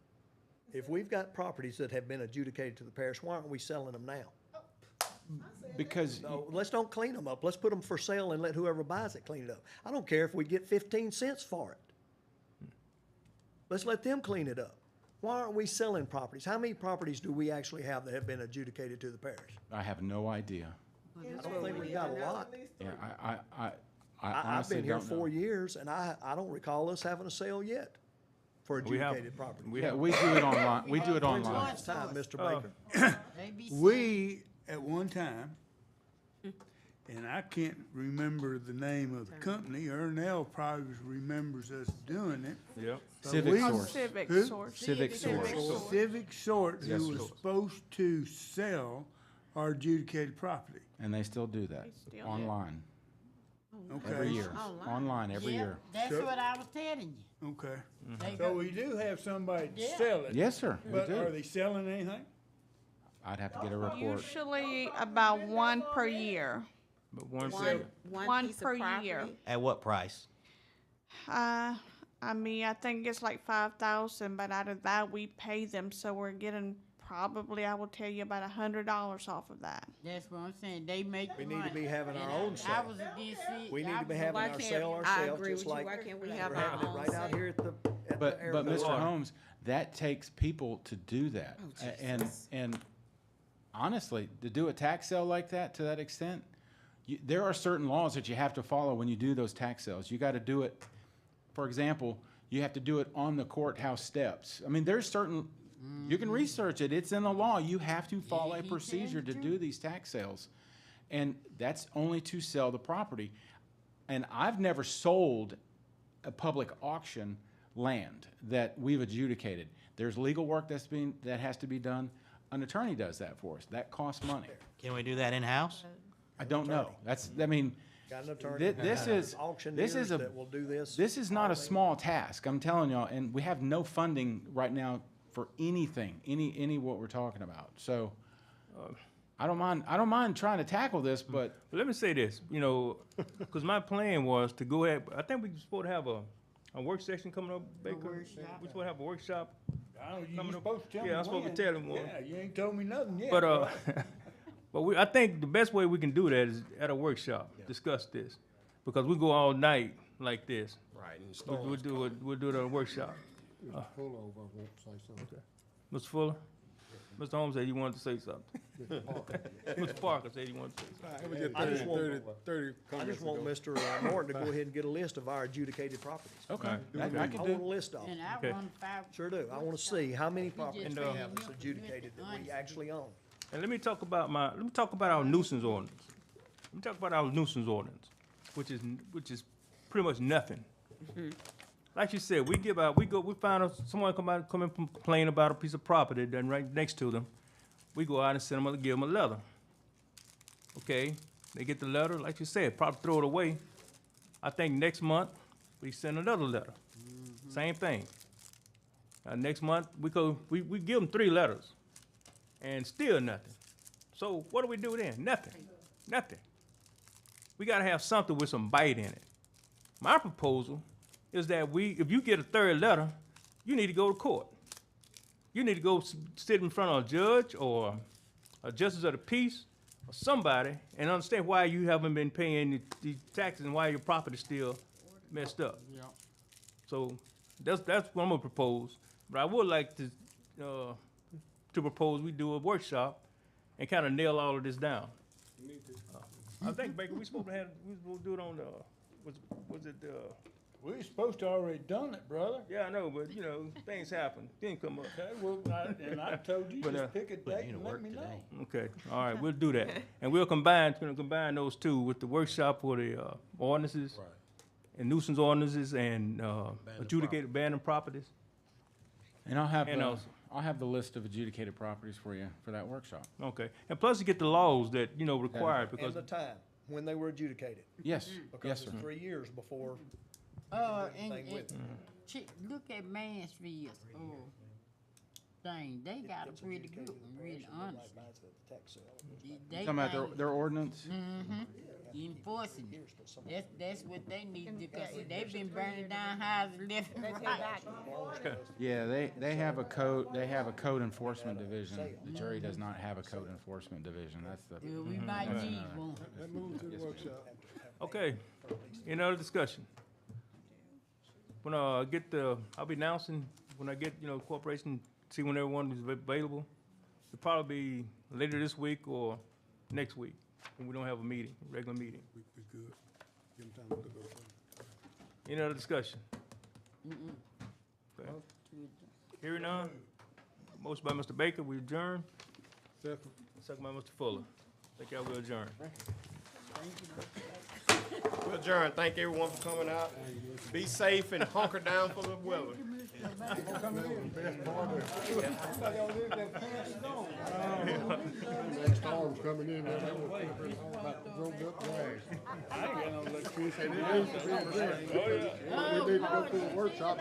if we've got properties that have been adjudicated to the parish, why aren't we selling them now? Because No, let's don't clean them up. Let's put them for sale and let whoever buys it clean it up. I don't care if we get 15 cents for it. Let's let them clean it up. Why aren't we selling properties? How many properties do we actually have that have been adjudicated to the parish? I have no idea. I don't think we've got a lot. Yeah, I I've honestly been here don't know. 4 years, and I don't recall us having a sale yet for We have- adjudicated property. Yeah, we do it online. We do it When's the online. last time, Mr. Baker? They be We, at one time, and I can't remember the name of the company, Ernell probably remembers us doing it. Yep. but Civic we- Source. Civic Who? Source. Civic Source. Civic Source, Yes, who was sir. supposed to sell our adjudicated property. And they still do that They still do. online Okay. every year. Online every Yeah, year. that's So- what I was telling you. Okay. They So go- we do have somebody to Yeah. sell it. Yes, sir. We But do. are they selling anything? I'd have to get a report. Usually about one per year. But one One per year. At what price? I mean, I think it's like 5,000, but out of that we pay them, so we're getting probably, I will tell you, about $100 off of that. That's what I'm saying. They make We the need to money. be having our And own I sale. was against it. We need I to be was having Why our can't- sale I ourselves, agree just with you. like Why can't we we're have our having it own right out sale? here at the But airport. Mr. Holmes, that takes people to do that. And honestly, to do a tax sale like that to that extent, there are certain laws that you have to follow when you do those tax sales. You got to do it, for example, you have to do it on the courthouse steps. I mean, there's certain, you can research it, it's in the law. You have to follow a procedure to do these tax sales. And that's only to sell the property. And I've never sold a public auction land that we've adjudicated. There's legal work that has to be done. An attorney does that for us. That costs money. Can we do that in-house? I don't know. I mean, Got an attorney. this is Auctioneers a, that will do this. this is not a small task, I'm telling y'all, and we have no funding right now for anything, any what we're talking about. So, I don't mind trying to tackle this, but But let me say this, because my plan was to go ahead, I think we're supposed to have a work session coming up, Baker. We're supposed to have a workshop. You Coming up- supposed to tell me yeah, I'm supposed to when. tell him when. Yeah, you ain't told me nothing yet. But, but I think the best way we can do that is at a workshop, discuss this. Because we go all night like this. Right, and We'll do it at a workshop. Pullover, I won't say something. Mr. Fuller? Mr. Holmes said he wanted to say something. Mr. Parker said he wanted to say something. Let me get I just want- 30 I comments just want ago. Mr. Morton to go ahead and get a list of our adjudicated properties. okay, Right. I I can want do. a list of them. And I Okay. run five. Sure do. I want to see how many properties just we saying, have that's you- adjudicated that we actually own. And let me talk about our nuisance ordinance. Let me talk about our nuisance ordinance, which is pretty much nothing. Like you said, we find out someone come and complain about a piece of property that's right next to them. We go out and give them a letter. Okay, they get the letter, like you said, probably throw it away. I think next month, we send another letter. Same thing. Next month, we give them 3 letters, and still nothing. So what do we do then? Nothing. We gotta have something with some bite in it. My proposal is that if you get a 3rd letter, you need to go to court. You need to go sit in front of a judge or a justice of the peace or somebody and understand why you haven't been paying the taxes and why your property's still messed up. Yeah. So that's what I'm gonna propose. But I would like to propose we do a workshop and kind of nail all of this down. I think, Baker, we supposed to do it on was it We were supposed to already done it, brother. yeah, I know, but things happen. Didn't come up. Okay, well, I told you, But, just pick a date you to and let work me know. today. Okay, all right, we'll do that. And we'll combine those two with the workshop for the ordinances and nuisance ordinances and adjudicated abandoned properties. And I'll have And also- I'll have the list of adjudicated properties for you for that workshop. Okay, and plus you get the laws that, required And because, the time, when they were adjudicated. Yes, yes, Because sir. it's 3 years before. And Everything with it. look at Mansfield. thing. They got a pretty good one, really honestly. They Talking about their ordinance? Mm-hmm. Enforcing it. That's what they need to do, 'cause see, they've been burning down houses left and right. Yeah, they have a code, code enforcement division. The jury does not have a code enforcement division. That's the. Well, we might need one. Let's move to the workshop. Okay, any other discussion? When I'll be announcing, when I get, corporation, see when everyone is available. It'll probably be later this week or next week, when we don't have a meeting, regular meeting. We good. Give them time to go. Any other discussion? Okay. Hearing none. Motion by Mr. Baker, we adjourn. Second by Mr. Fuller. Thank y'all, we adjourn. We'll adjourn. Thank everyone for coming out. Be safe and hunker down for the weather. That storm's coming in, man. That was about to drove up grass. I ain't got no electricity. We need to go through the workshop.